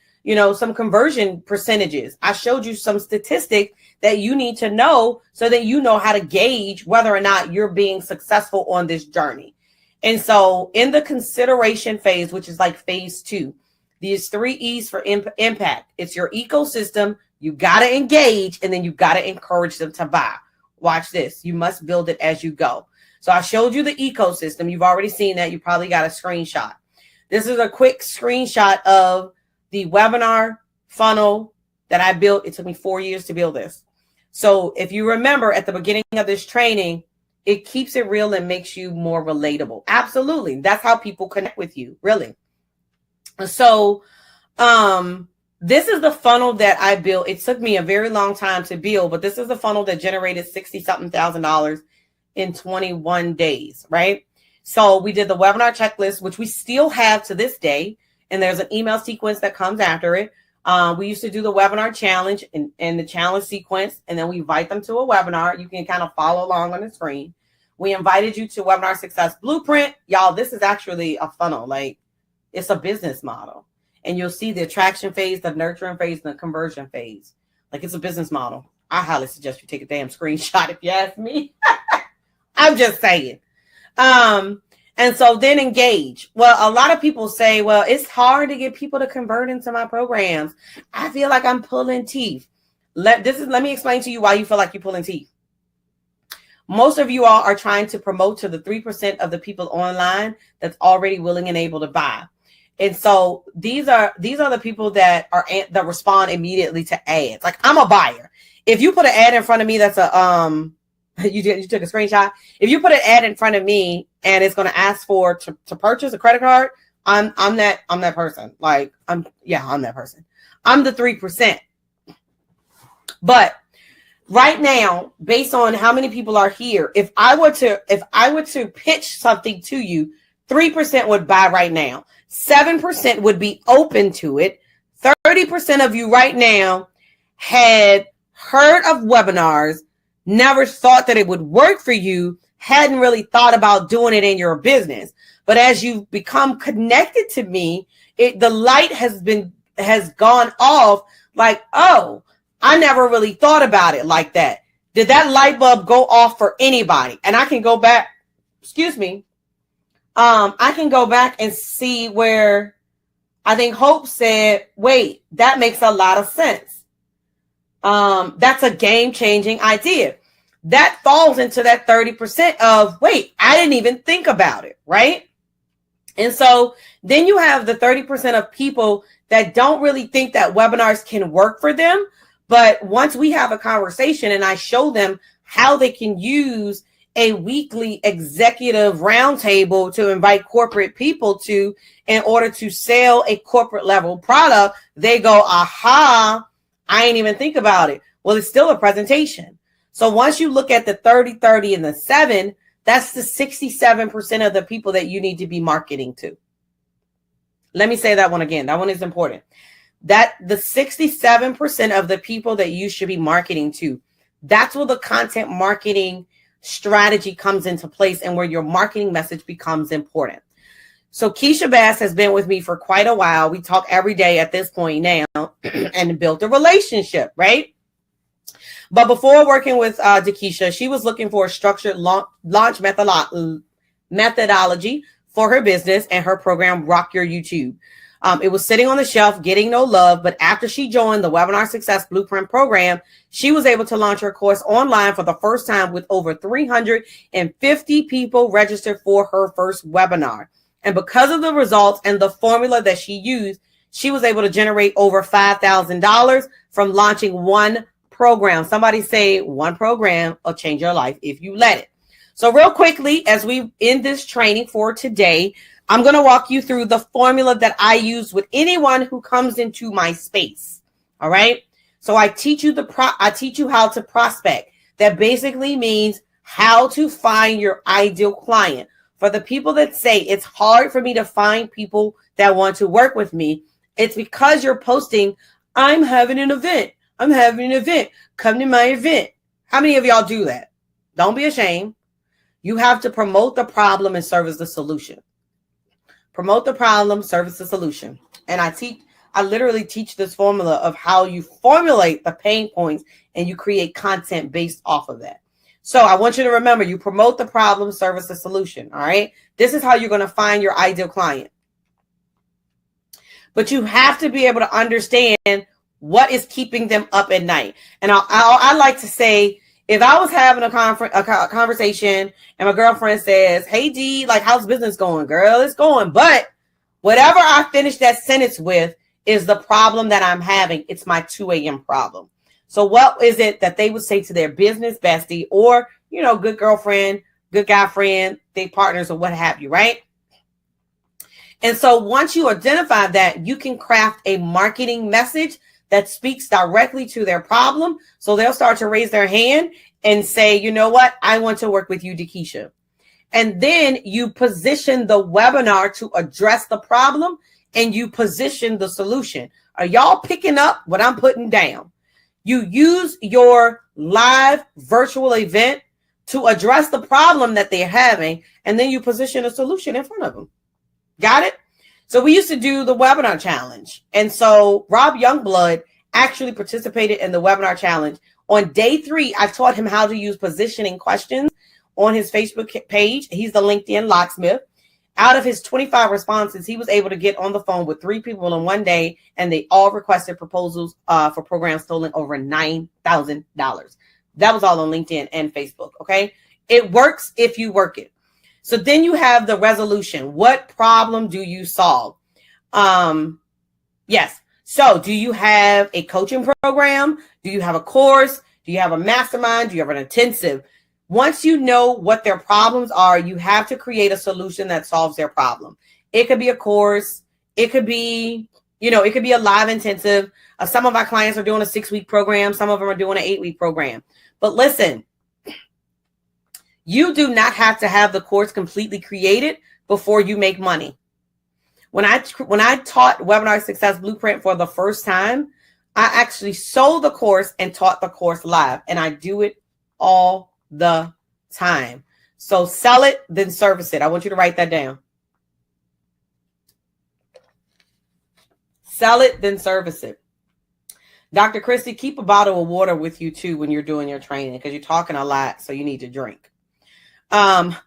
some conversion percentages. I showed you some statistics that you need to know so that you know how to gauge whether or not you're being successful on this journey. And so in the consideration phase, which is like phase 2, these 3 E's for impact. It's your ecosystem. You got to engage, and then you got to encourage them to buy. Watch this. You must build it as you go. So I showed you the ecosystem. You've already seen that. You probably got a screenshot. This is a quick screenshot of the webinar funnel that I built. It took me 4 years to build this. So if you remember at the beginning of this training, it keeps it real and makes you more relatable. Absolutely. That's how people connect with you, really. So this is the funnel that I built. It took me a very long time to build, but this is the funnel that generated $60-something thousand in 21 days, right? So we did the webinar checklist, which we still have to this day. And there's an email sequence that comes after it. We used to do the webinar challenge and the challenge sequence, and then we invite them to a webinar. You can kind of follow along on the screen. We invited you to Webinar Success Blueprint. Y'all, this is actually a funnel. Like, it's a business model. And you'll see the attraction phase, the nurturing phase, and the conversion phase. Like, it's a business model. I highly suggest you take a damn screenshot if you ask me. I'm just saying. And so then engage. Well, a lot of people say, well, it's hard to get people to convert into my programs. I feel like I'm pulling teeth. Let me explain to you why you feel like you're pulling teeth. Most of you all are trying to promote to the 3% of the people online that's already willing and able to buy. And so these are the people that respond immediately to ads. Like, I'm a buyer. If you put an ad in front of me, that's a you took a screenshot. If you put an ad in front of me and it's going to ask for to purchase a credit card, I'm that person. Like, I'm that person. I'm the 3%. But right now, based on how many people are here, if I were to pitch something to you, 3% would buy right now. 7% would be open to it. 30% of you right now had heard of webinars, never thought that it would work for you, hadn't really thought about doing it in your business. But as you've become connected to me, the light has gone off like, oh, I never really thought about it like that. Did that light bulb go off for anybody? And I can go back, I can go back and see where I think Hope said, wait, that makes a lot of sense. That's a game-changing idea. That falls into that 30% of, wait, I didn't even think about it, right? And so then you have the 30% of people that don't really think that webinars can work for them. But once we have a conversation and I show them how they can use a weekly executive roundtable to invite corporate people to in order to sell a corporate level product, they go, aha, I ain't even think about it. Well, it's still a presentation. So once you look at the 30, 30, and the 7, that's the 67% of the people that you need to be marketing to. Let me say that one again. That one is important. That the 67% of the people that you should be marketing to, that's where the content marketing strategy comes into place and where your marketing message becomes important. So Keisha Bass has been with me for quite a while. We talk every day at this point now and built a relationship, right? But before working with Dakisha, she was looking for a structured launch methodology for her business and her program, Rock Your YouTube. It was sitting on the shelf, getting no love. But after she joined the Webinar Success Blueprint program, she was able to launch her course online for the first time with over 350 people registered for her first webinar. And because of the results and the formula that she used, she was able to generate over $5,000 from launching one program. Somebody say one program will change your life if you let it. So real quickly, as we end this training for today, I'm going to walk you through the formula that I use with anyone who comes into my space. All right. So I teach you how to prospect. That basically means how to find your ideal client. For the people that say it's hard for me to find people that want to work with me, it's because you're posting, I'm having an event. I'm having an event. Come to my event. How many of y'all do that? Don't be ashamed. You have to promote the problem and serve as the solution. promote the problem, service the solution. And I literally teach this formula of how you formulate the pain points and you create content based off of that. So I want you to remember, you promote the problem, service the solution. All right. This is how you're going to find your ideal client. But you have to be able to understand what is keeping them up at night. And I like to say, if I was having a conversation and my girlfriend says, hey, D, like, how's business going? Girl, it's going. But whatever I finish that sentence with is the problem that I'm having. It's my 2 a.m. problem. So what is it that they would say to their business bestie or, you know, good girlfriend, good guy friend, they partners or what have you, right? And so once you identify that, you can craft a marketing message that speaks directly to their problem. So they'll start to raise their hand and say, you know what? I want to work with you, Dakisha. And then you position the webinar to address the problem and you position the solution. Are y'all picking up what I'm putting down? You use your live virtual event to address the problem that they're having, and then you position a solution in front of them. Got it? So we used to do the webinar challenge. And so Rob Youngblood actually participated in the webinar challenge. On day 3, I taught him how to use positioning questions on his Facebook page. He's the LinkedIn locksmith. Out of his 25 responses, he was able to get on the phone with 3 people in one day, and they all requested proposals for programs totaling over $9,000. That was all on LinkedIn and Facebook, okay? It works if you work it. So then you have the resolution. What problem do you solve? Yes. So do you have a coaching program? Do you have a course? Do you have a mastermind? Do you have an intensive? Once you know what their problems are, you have to create a solution that solves their problem. It could be a course. It could be, it could be a live intensive. Some of our clients are doing a 6-week program. Some of them are doing an 8-week program. But listen, you do not have to have the course completely created before you make money. When I taught Webinar Success Blueprint for the first time, I actually sold the course and taught the course live, and I do it all the time. So sell it, then service it. I want you to write that down. Sell it, then service it. Dr. Christy, keep a bottle of water with you too when you're doing your training because you're talking a lot, so you need to drink.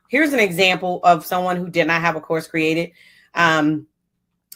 Here's an example of someone who did not have a course created.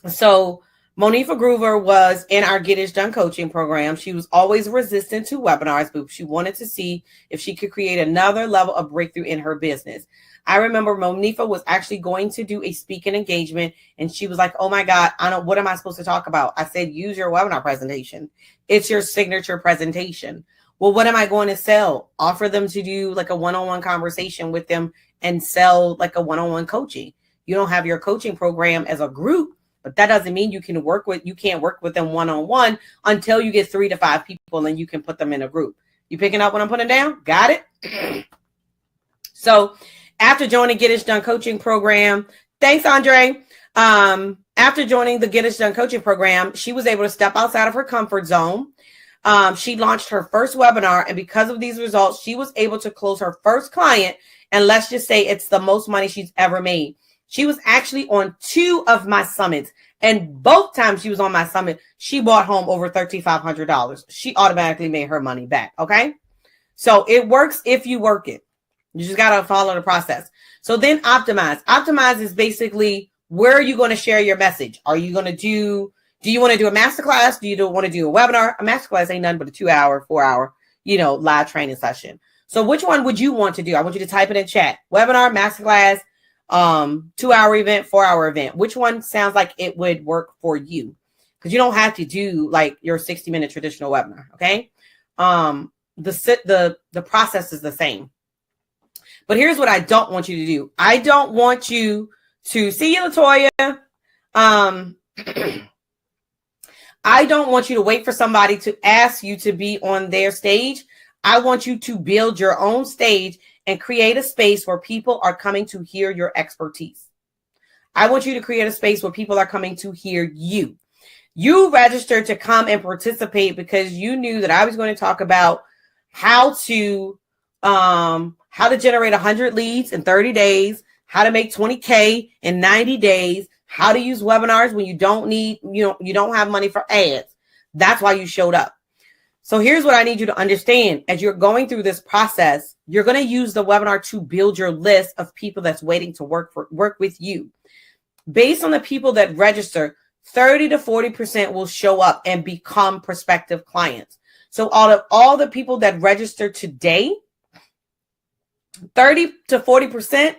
So Monifa Groover was in our Get It Done coaching program. She was always resistant to webinars, but she wanted to see if she could create another level of breakthrough in her business. I remember Monifa was actually going to do a speaking engagement, and she was like, oh my God, what am I supposed to talk about? I said, use your webinar presentation. It's your signature presentation. Well, what am I going to sell? Offer them to do like a one-on-one conversation with them and sell like a one-on-one coaching. You don't have your coaching program as a group, but that doesn't mean you can't work with them one-on-one until you get 3 to 5 people and you can put them in a group. You picking up what I'm putting down? Got it? So after joining Get It Done coaching program, thanks, Andre. After joining the Get It Done coaching program, she was able to step outside of her comfort zone. She launched her first webinar, and because of these results, she was able to close her first client. And let's just say it's the most money she's ever made. She was actually on 2 of my summits, and both times she was on my summit, she brought home over $3,500. She automatically made her money back. Okay. So it works if you work it. You just got to follow the process. So then optimize. Optimize is basically, where are you going to share your message? Are you going to do you want to do a masterclass? Do you want to do a webinar? A masterclass ain't nothing but a 2-hour, 4-hour, live training session. So which one would you want to do? I want you to type it in chat. Webinar, masterclass, 2-hour event, 4-hour event. Which one sounds like it would work for you? Because you don't have to do like your 60-minute traditional webinar. Okay. The process is the same. But here's what I don't want you to do. I don't want you to see you, Latoya. I don't want you to wait for somebody to ask you to be on their stage. I want you to build your own stage and create a space where people are coming to hear your expertise. I want you to create a space where people are coming to hear you. You registered to come and participate because you knew that I was going to talk about how to generate 100 leads in 30 days, how to make 20K in 90 days, how to use webinars when you don't need, you don't have money for ads. That's why you showed up. So here's what I need you to understand. As you're going through this process, you're going to use the webinar to build your list of people that's waiting to work with you. Based on the people that register, 30 to 40% will show up and become prospective clients. So out of all the people that register today, 30 to 40%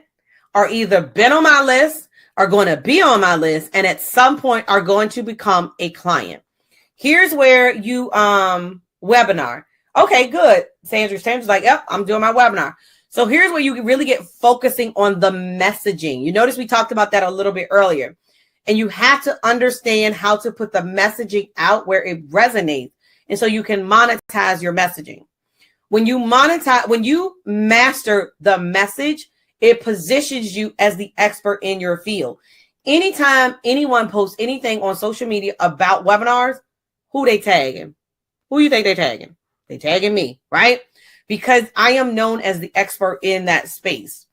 are either been on my list, are going to be on my list, and at some point are going to become a client. Here's where you webinar. Okay, good. Sandra's like, yep, I'm doing my webinar. So here's where you really get focusing on the messaging. You notice we talked about that a little bit earlier. And you have to understand how to put the messaging out where it resonates. And so you can monetize your messaging. When you master the message, it positions you as the expert in your field. Anytime anyone posts anything on social media about webinars, who they tagging? Who you think they tagging? They tagging me, right? Because I am known as the expert in that space.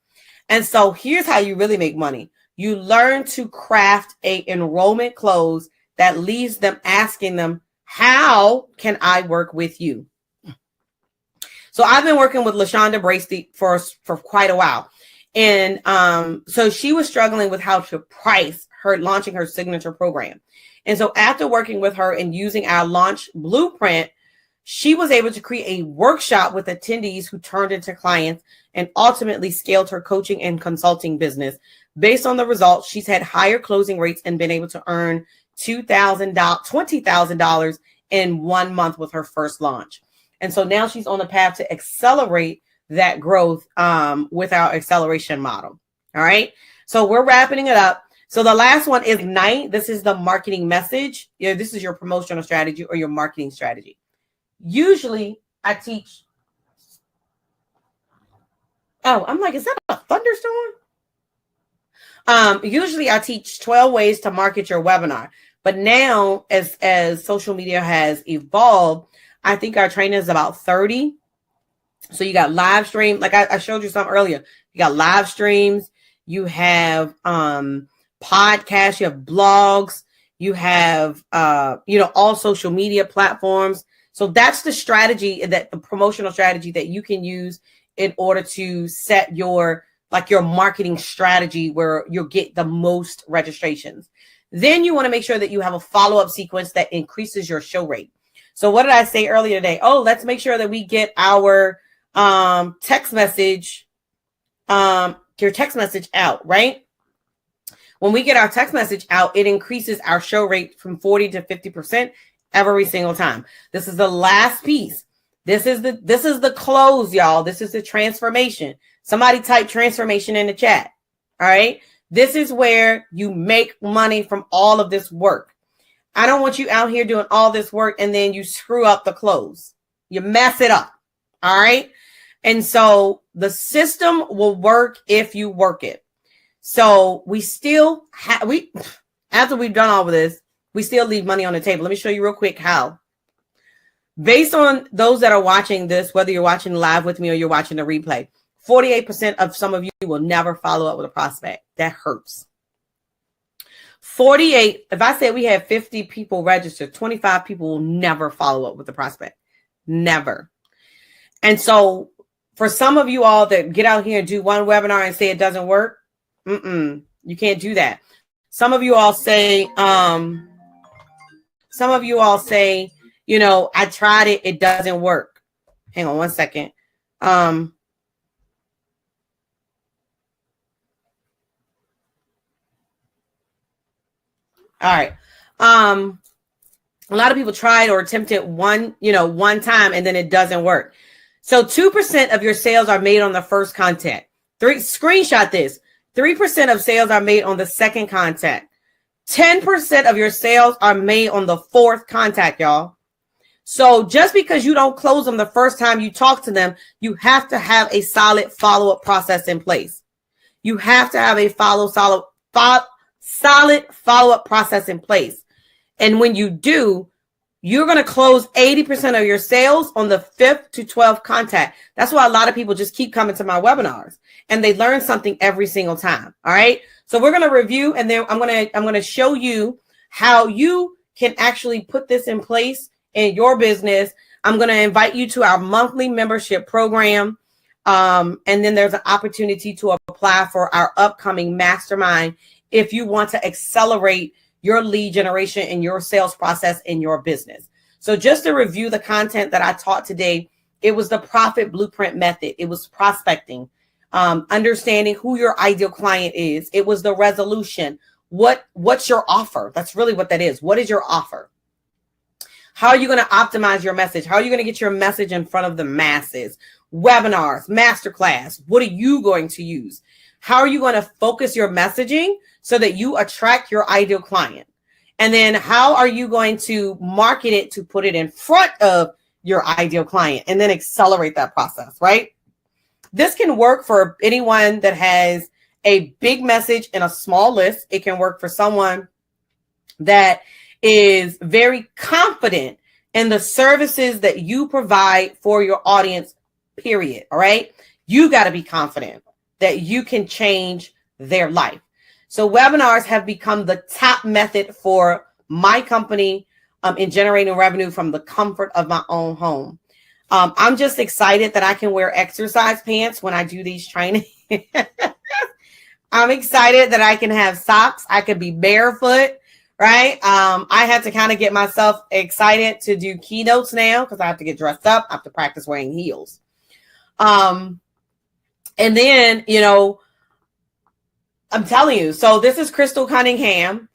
And so here's how you really make money. You learn to craft a enrollment close that leaves them asking them, how can I work with you? So I've been working with LaShonda Bracey for quite a while. And so she was struggling with how to price her launching her signature program. And so after working with her and using our launch blueprint, she was able to create a workshop with attendees who turned into clients and ultimately scaled her coaching and consulting business. Based on the results, she's had higher closing rates and been able to earn $20,000 in 1 month with her first launch. And so now she's on the path to accelerate that growth with our acceleration model. All right. So we're wrapping it up. So the last one is Ignite. This is the marketing message. This is your promotional strategy or your marketing strategy. Usually I teach. Oh, I'm like, is that a thunderstorm? Usually I teach 12 ways to market your webinar. But now as social media has evolved, I think our training is about 30. So you got live stream. Like I showed you some earlier. You got live streams. You have podcasts. You have blogs. You have, all social media platforms. So that's the strategy, the promotional strategy that you can use in order to set your marketing strategy where you'll get the most registrations. Then you want to make sure that you have a follow-up sequence that increases your show rate. So what did I say earlier today? Oh, let's make sure that we get our text message out, right? When we get our text message out, it increases our show rate from 40 to 50% every single time. This is the last piece. This is the close, y'all. This is the transformation. Somebody type transformation in the chat. All right. This is where you make money from all of this work. I don't want you out here doing all this work and then you screw up the close. You mess it up. All right. And so the system will work if you work it. So we still after we've done all of this, we still leave money on the table. Let me show you real quick how. Based on those that are watching this, whether you're watching live with me or you're watching the replay, 48% of some of you will never follow up with a prospect. That hurts. 48, if I said we had 50 people registered, 25 people will never follow up with the prospect. Never. And so for some of you all that get out here and do one webinar and say it doesn't work, you can't do that. Some of you all say, I tried it, it doesn't work. Hang on one second. All right. A lot of people tried or attempted one time and then it doesn't work. So 2% of your sales are made on the first contact. Screenshot this. 3% of sales are made on the second contact. 10% of your sales are made on the fourth contact, y'all. So just because you don't close them the first time you talk to them, you have to have a solid follow-up process in place. You have to have a solid follow-up process in place. And when you do, you're going to close 80% of your sales on the 5th to 12th contact. That's why a lot of people just keep coming to my webinars and they learn something every single time. All right. So we're going to review, and then I'm going to show you how you can actually put this in place in your business. I'm going to invite you to our monthly membership program. And then there's an opportunity to apply for our upcoming mastermind if you want to accelerate your lead generation and your sales process in your business. So just to review the content that I taught today, it was the profit blueprint method. It was prospecting, understanding who your ideal client is. It was the resolution. What's your offer? That's really what that is. What is your offer? How are you going to optimize your message? How are you going to get your message in front of the masses? Webinars, masterclass. What are you going to use? How are you going to focus your messaging so that you attract your ideal client? And then how are you going to market it to put it in front of your ideal client and then accelerate that process, right? This can work for anyone that has a big message and a small list. It can work for someone that is very confident in the services that you provide for your audience, period. All right. You got to be confident that you can change their life. So webinars have become the top method for my company in generating revenue from the comfort of my own home. I'm just excited that I can wear exercise pants when I do these trainings. I'm excited that I can have socks. I could be barefoot, right? I had to kind of get myself excited to do keynotes now because I have to get dressed up. I have to practice wearing heels. And then, I'm telling you, so this is Crystal Cunningham.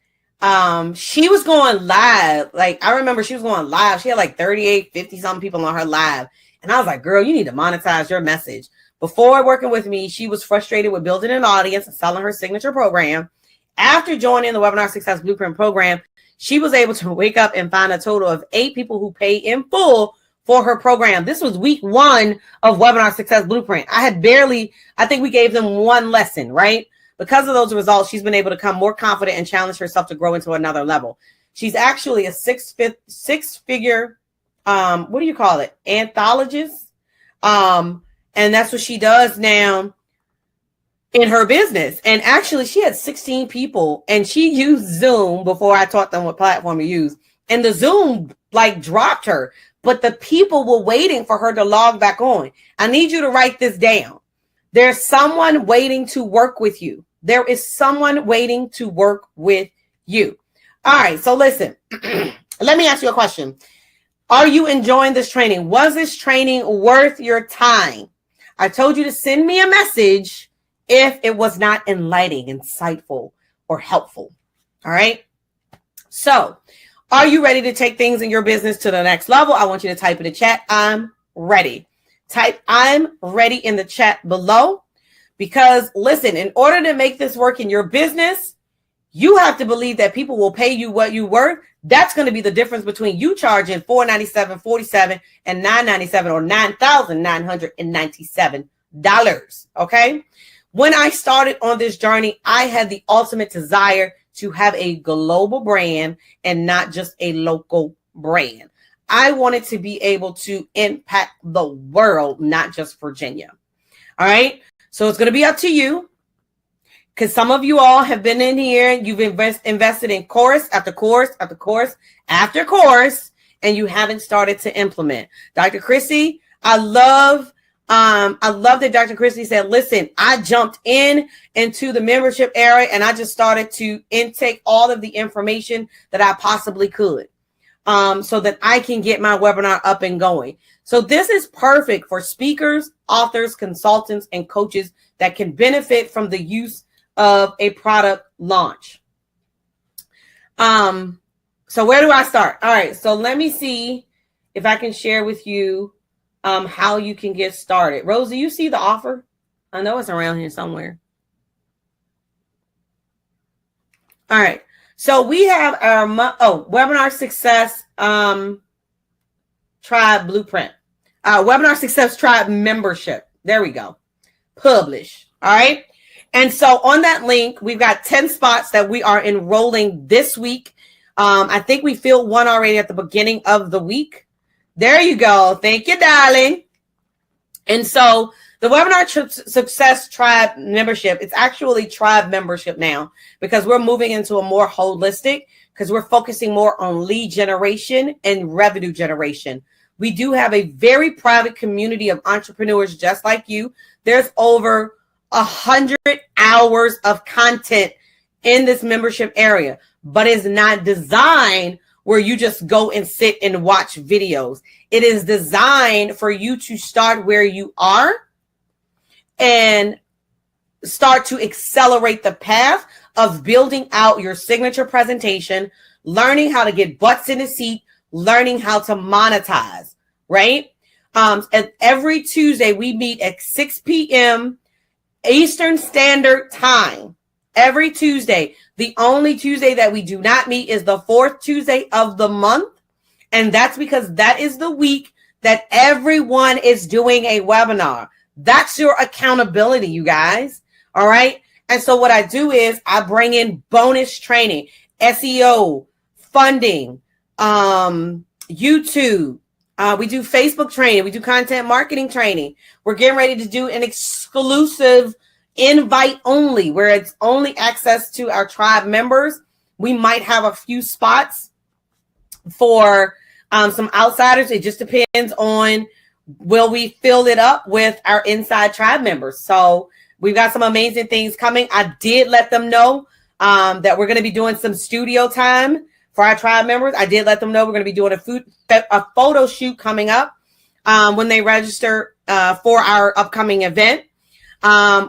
She was going live. Like, I remember she was going live. She had like 38, 50 something people on her live. And I was like, girl, you need to monetize your message. Before working with me, she was frustrated with building an audience and selling her signature program. After joining the Webinar Success Blueprint program, she was able to wake up and find a total of 8 people who paid in full for her program. This was week 1 of Webinar Success Blueprint. I think we gave them 1 lesson, right? Because of those results, she's been able to become more confident and challenge herself to grow into another level. She's actually a six-figure, what do you call it? Anthologist. And that's what she does now in her business. And actually, she had 16 people, and she used Zoom before I taught them what platform to use. And the Zoom dropped her, but the people were waiting for her to log back on. I need you to write this down. There's someone waiting to work with you. There is someone waiting to work with you. All right. So listen, let me ask you a question. Are you enjoying this training? Was this training worth your time? I told you to send me a message if it was not enlightening, insightful, or helpful. All right. So are you ready to take things in your business to the next level? I want you to type in the chat, I'm ready. Type I'm ready in the chat below, because listen, in order to make this work in your business, you have to believe that people will pay you what you're worth. That's going to be the difference between you charging $497, $47, and $997 or $9,997. Okay. When I started on this journey, I had the ultimate desire to have a global brand and not just a local brand. I wanted to be able to impact the world, not just Virginia. All right. So it's going to be up to you, because some of you all have been in here. You've invested in course after course after course after course, and you haven't started to implement. Dr. Chrissy, I love that Dr. Chrissy said, listen, I jumped into the membership area and I just started to intake all of the information that I possibly could. So that I can get my webinar up and going. So this is perfect for speakers, authors, consultants, and coaches that can benefit from the use of a product launch. So where do I start? All right. So let me see if I can share with you how you can get started. Rose, do you see the offer? I know it's around here somewhere. All right. So we have our Webinar Success Tribe Blueprint. Webinar Success Tribe membership. There we go. Publish. All right. And so on that link, we've got 10 spots that we are enrolling this week. I think we filled one already at the beginning of the week. There you go. Thank you, darling. And so the Webinar Success Tribe membership, it's actually tribe membership now because we're moving into a more holistic, because we're focusing more on lead generation and revenue generation. We do have a very private community of entrepreneurs just like you. There's over 100 hours of content in this membership area, but it's not designed where you just go and sit and watch videos. It is designed for you to start where you are and start to accelerate the path of building out your signature presentation, learning how to get butts in the seat, learning how to monetize, right? And every Tuesday we meet at 6 p.m. Eastern Standard Time. Every Tuesday. The only Tuesday that we do not meet is the fourth Tuesday of the month. And that's because that is the week that everyone is doing a webinar. That's your accountability, you guys. All right. And so what I do is I bring in bonus training, SEO, funding, YouTube. We do Facebook training. We do content marketing training. We're getting ready to do an exclusive invite only, where it's only access to our tribe members. We might have a few spots for some outsiders. It just depends on, will we fill it up with our inside tribe members? So we've got some amazing things coming. I did let them know that we're going to be doing some studio time for our tribe members. I did let them know we're going to be doing a photo shoot coming up when they register for our upcoming event.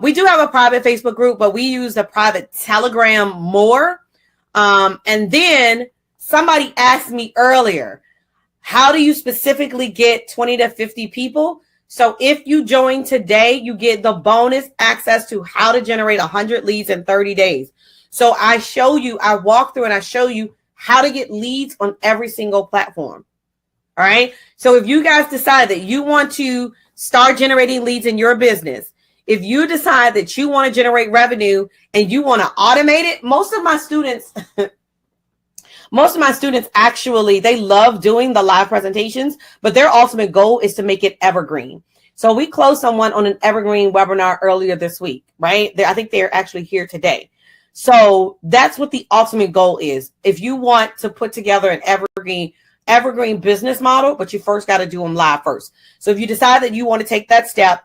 We do have a private Facebook group, but we use the private Telegram more. And then somebody asked me earlier, how do you specifically get 20 to 50 people? So if you join today, you get the bonus access to how to generate 100 leads in 30 days. So I walk through and I show you how to get leads on every single platform. All right. So if you guys decide that you want to start generating leads in your business, if you decide that you want to generate revenue and you want to automate it, most of my students actually, they love doing the live presentations, but their ultimate goal is to make it evergreen. So we closed someone on an evergreen webinar earlier this week, right? I think they're actually here today. So that's what the ultimate goal is. If you want to put together an evergreen business model, but you first got to do them live first. So if you decide that you want to take that step,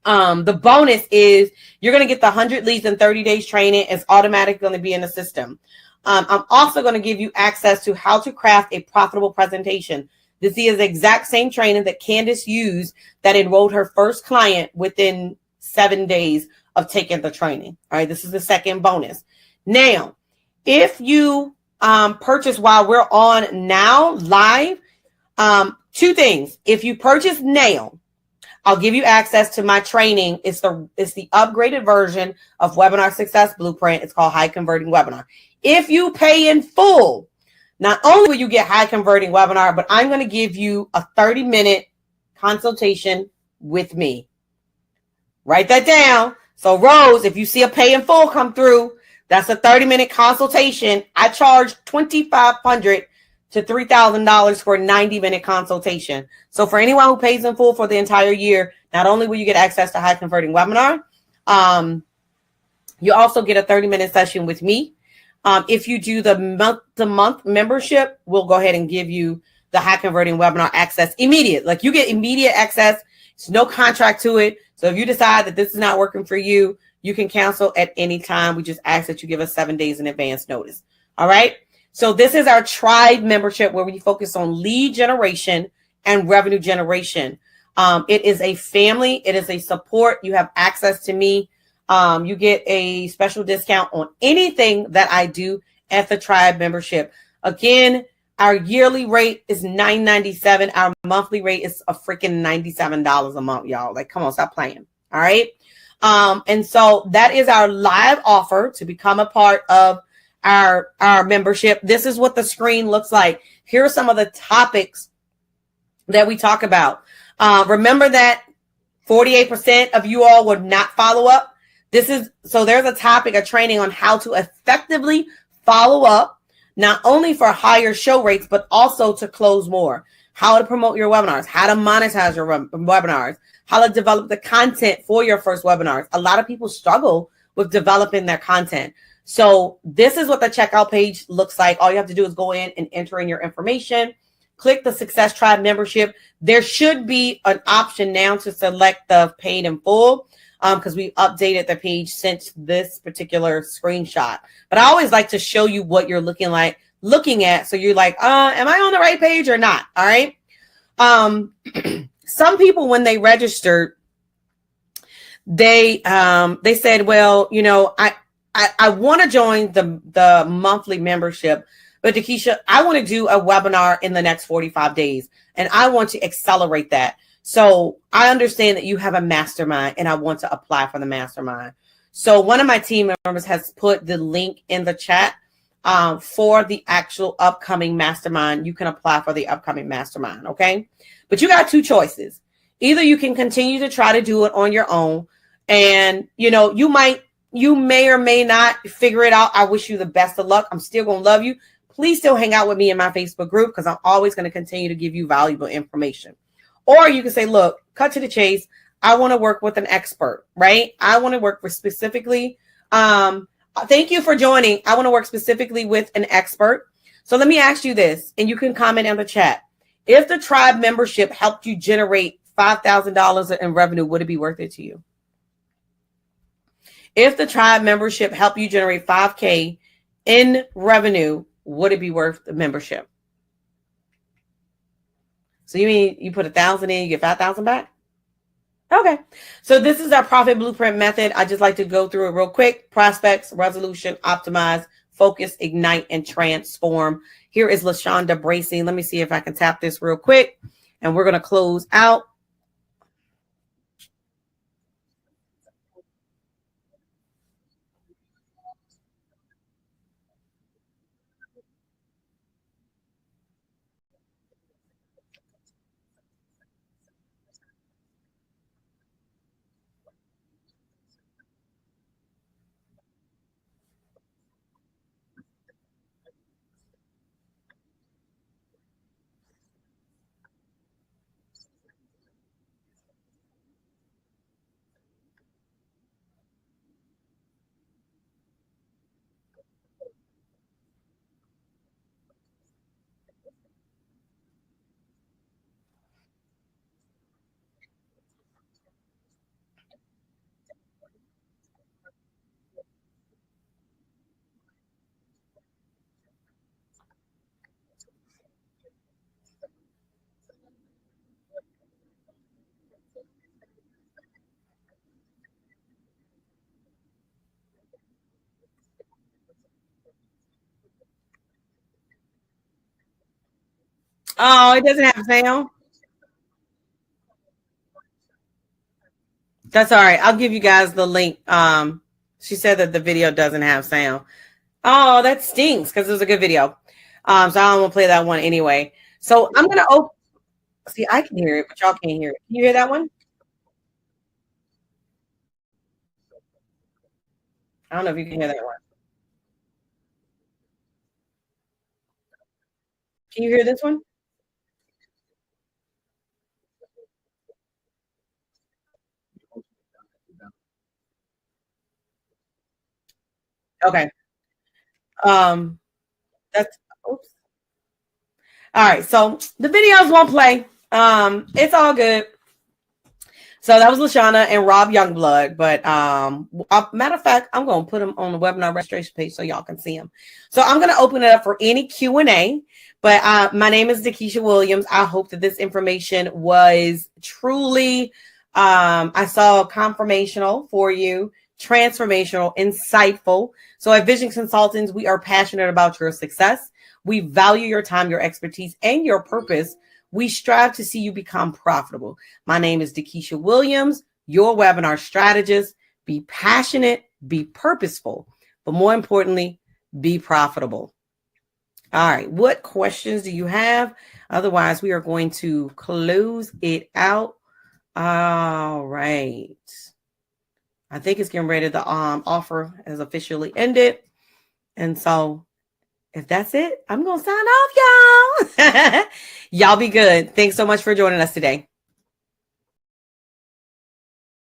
the bonus is you're going to get the 100 leads in 30 days training. It's automatically going to be in the system. I'm also going to give you access to how to craft a profitable presentation. This is the exact same training that Candace used that enrolled her first client within 7 days of taking the training. All right. This is the second bonus. Now, if you purchase while we're on now live, two things. If you purchase now, I'll give you access to my training. It's the upgraded version of Webinar Success Blueprint. It's called High Converting Webinar. If you pay in full, not only will you get high converting webinar, but I'm going to give you a 30-minute consultation with me. Write that down. So Rose, if you see a pay in full come through, that's a 30-minute consultation. I charge $2,500 to $3,000 for a 90-minute consultation. So for anyone who pays in full for the entire year, not only will you get access to high converting webinar, you also get a 30-minute session with me. If you do the month-to-month membership, we'll go ahead and give you the high converting webinar access immediate. Like you get immediate access. There's no contract to it. So if you decide that this is not working for you, you can cancel at any time. We just ask that you give us 7 days in advance notice. All right. So this is our tribe membership where we focus on lead generation and revenue generation. It is a family. It is a support. You have access to me. You get a special discount on anything that I do at the tribe membership. Again, our yearly rate is $9.97. Our monthly rate is a freaking $97 a month, y'all. Like, come on, stop playing. All right. And so that is our live offer to become a part of our membership. This is what the screen looks like. Here are some of the topics that we talk about. Remember that 48% of you all would not follow up. So there's a topic, a training on how to effectively follow up. not only for higher show rates, but also to close more. How to promote your webinars, how to monetize your webinars, how to develop the content for your first webinars. A lot of people struggle with developing their content. So this is what the checkout page looks like. All you have to do is go in and enter in your information. Click the Success Tribe membership. There should be an option now to select the paid in full because we updated the page since this particular screenshot. But I always like to show you what you're looking at. So you're like, am I on the right page or not? All right. Some people, when they registered, they said, well, I want to join the monthly membership, but Dakisha, I want to do a webinar in the next 45 days and I want to accelerate that. So I understand that you have a mastermind and I want to apply for the mastermind. So one of my team members has put the link in the chat for the actual upcoming mastermind. You can apply for the upcoming mastermind. Okay. But you got two choices. Either you can continue to try to do it on your own and, you may or may not figure it out. I wish you the best of luck. I'm still going to love you. Please still hang out with me in my Facebook group because I'm always going to continue to give you valuable information. Or you can say, look, cut to the chase. I want to work with an expert, right? I want to work with specifically. Thank you for joining. I want to work specifically with an expert. So let me ask you this, and you can comment in the chat. If the tribe membership helped you generate $5,000 in revenue, would it be worth it to you? If the tribe membership helped you generate $5K in revenue, would it be worth the membership? So you mean you put 1,000 in, you get 5,000 back? Okay. So this is our profit blueprint method. I just like to go through it real quick. Prospects, resolution, optimize, focus, ignite, and transform. Here is LaShonda Bracing. Let me see if I can tap this real quick. And we're going to close out. Oh, it doesn't have sound? That's all right. I'll give you guys the link. She said that the video doesn't have sound. Oh, that stinks because it was a good video. So I don't want to play that one anyway. So I'm going to open. See, I can hear it, but y'all can't hear it. Can you hear that one? I don't know if you can hear that one. Can you hear this one? Okay. That's oops. All right. So the videos won't play. It's all good. So that was Lashana and Rob Youngblood. But matter of fact, I'm going to put them on the webinar registration page so y'all can see them. So I'm going to open it up for any Q&A. But my name is Dakisha Williams. I hope that this information was truly, I saw confirmational for you, transformational, insightful. So at Vision Consultants, we are passionate about your success. We value your time, your expertise, and your purpose. We strive to see you become profitable. My name is Dakisha Williams, your webinar strategist. Be passionate, be purposeful, but more importantly, be profitable. All right. What questions do you have? Otherwise, we are going to close it out. All right. I think it's getting ready. The offer has officially ended. And so if that's it, I'm going to sign off, y'all. Y'all be good. Thanks so much for joining us today.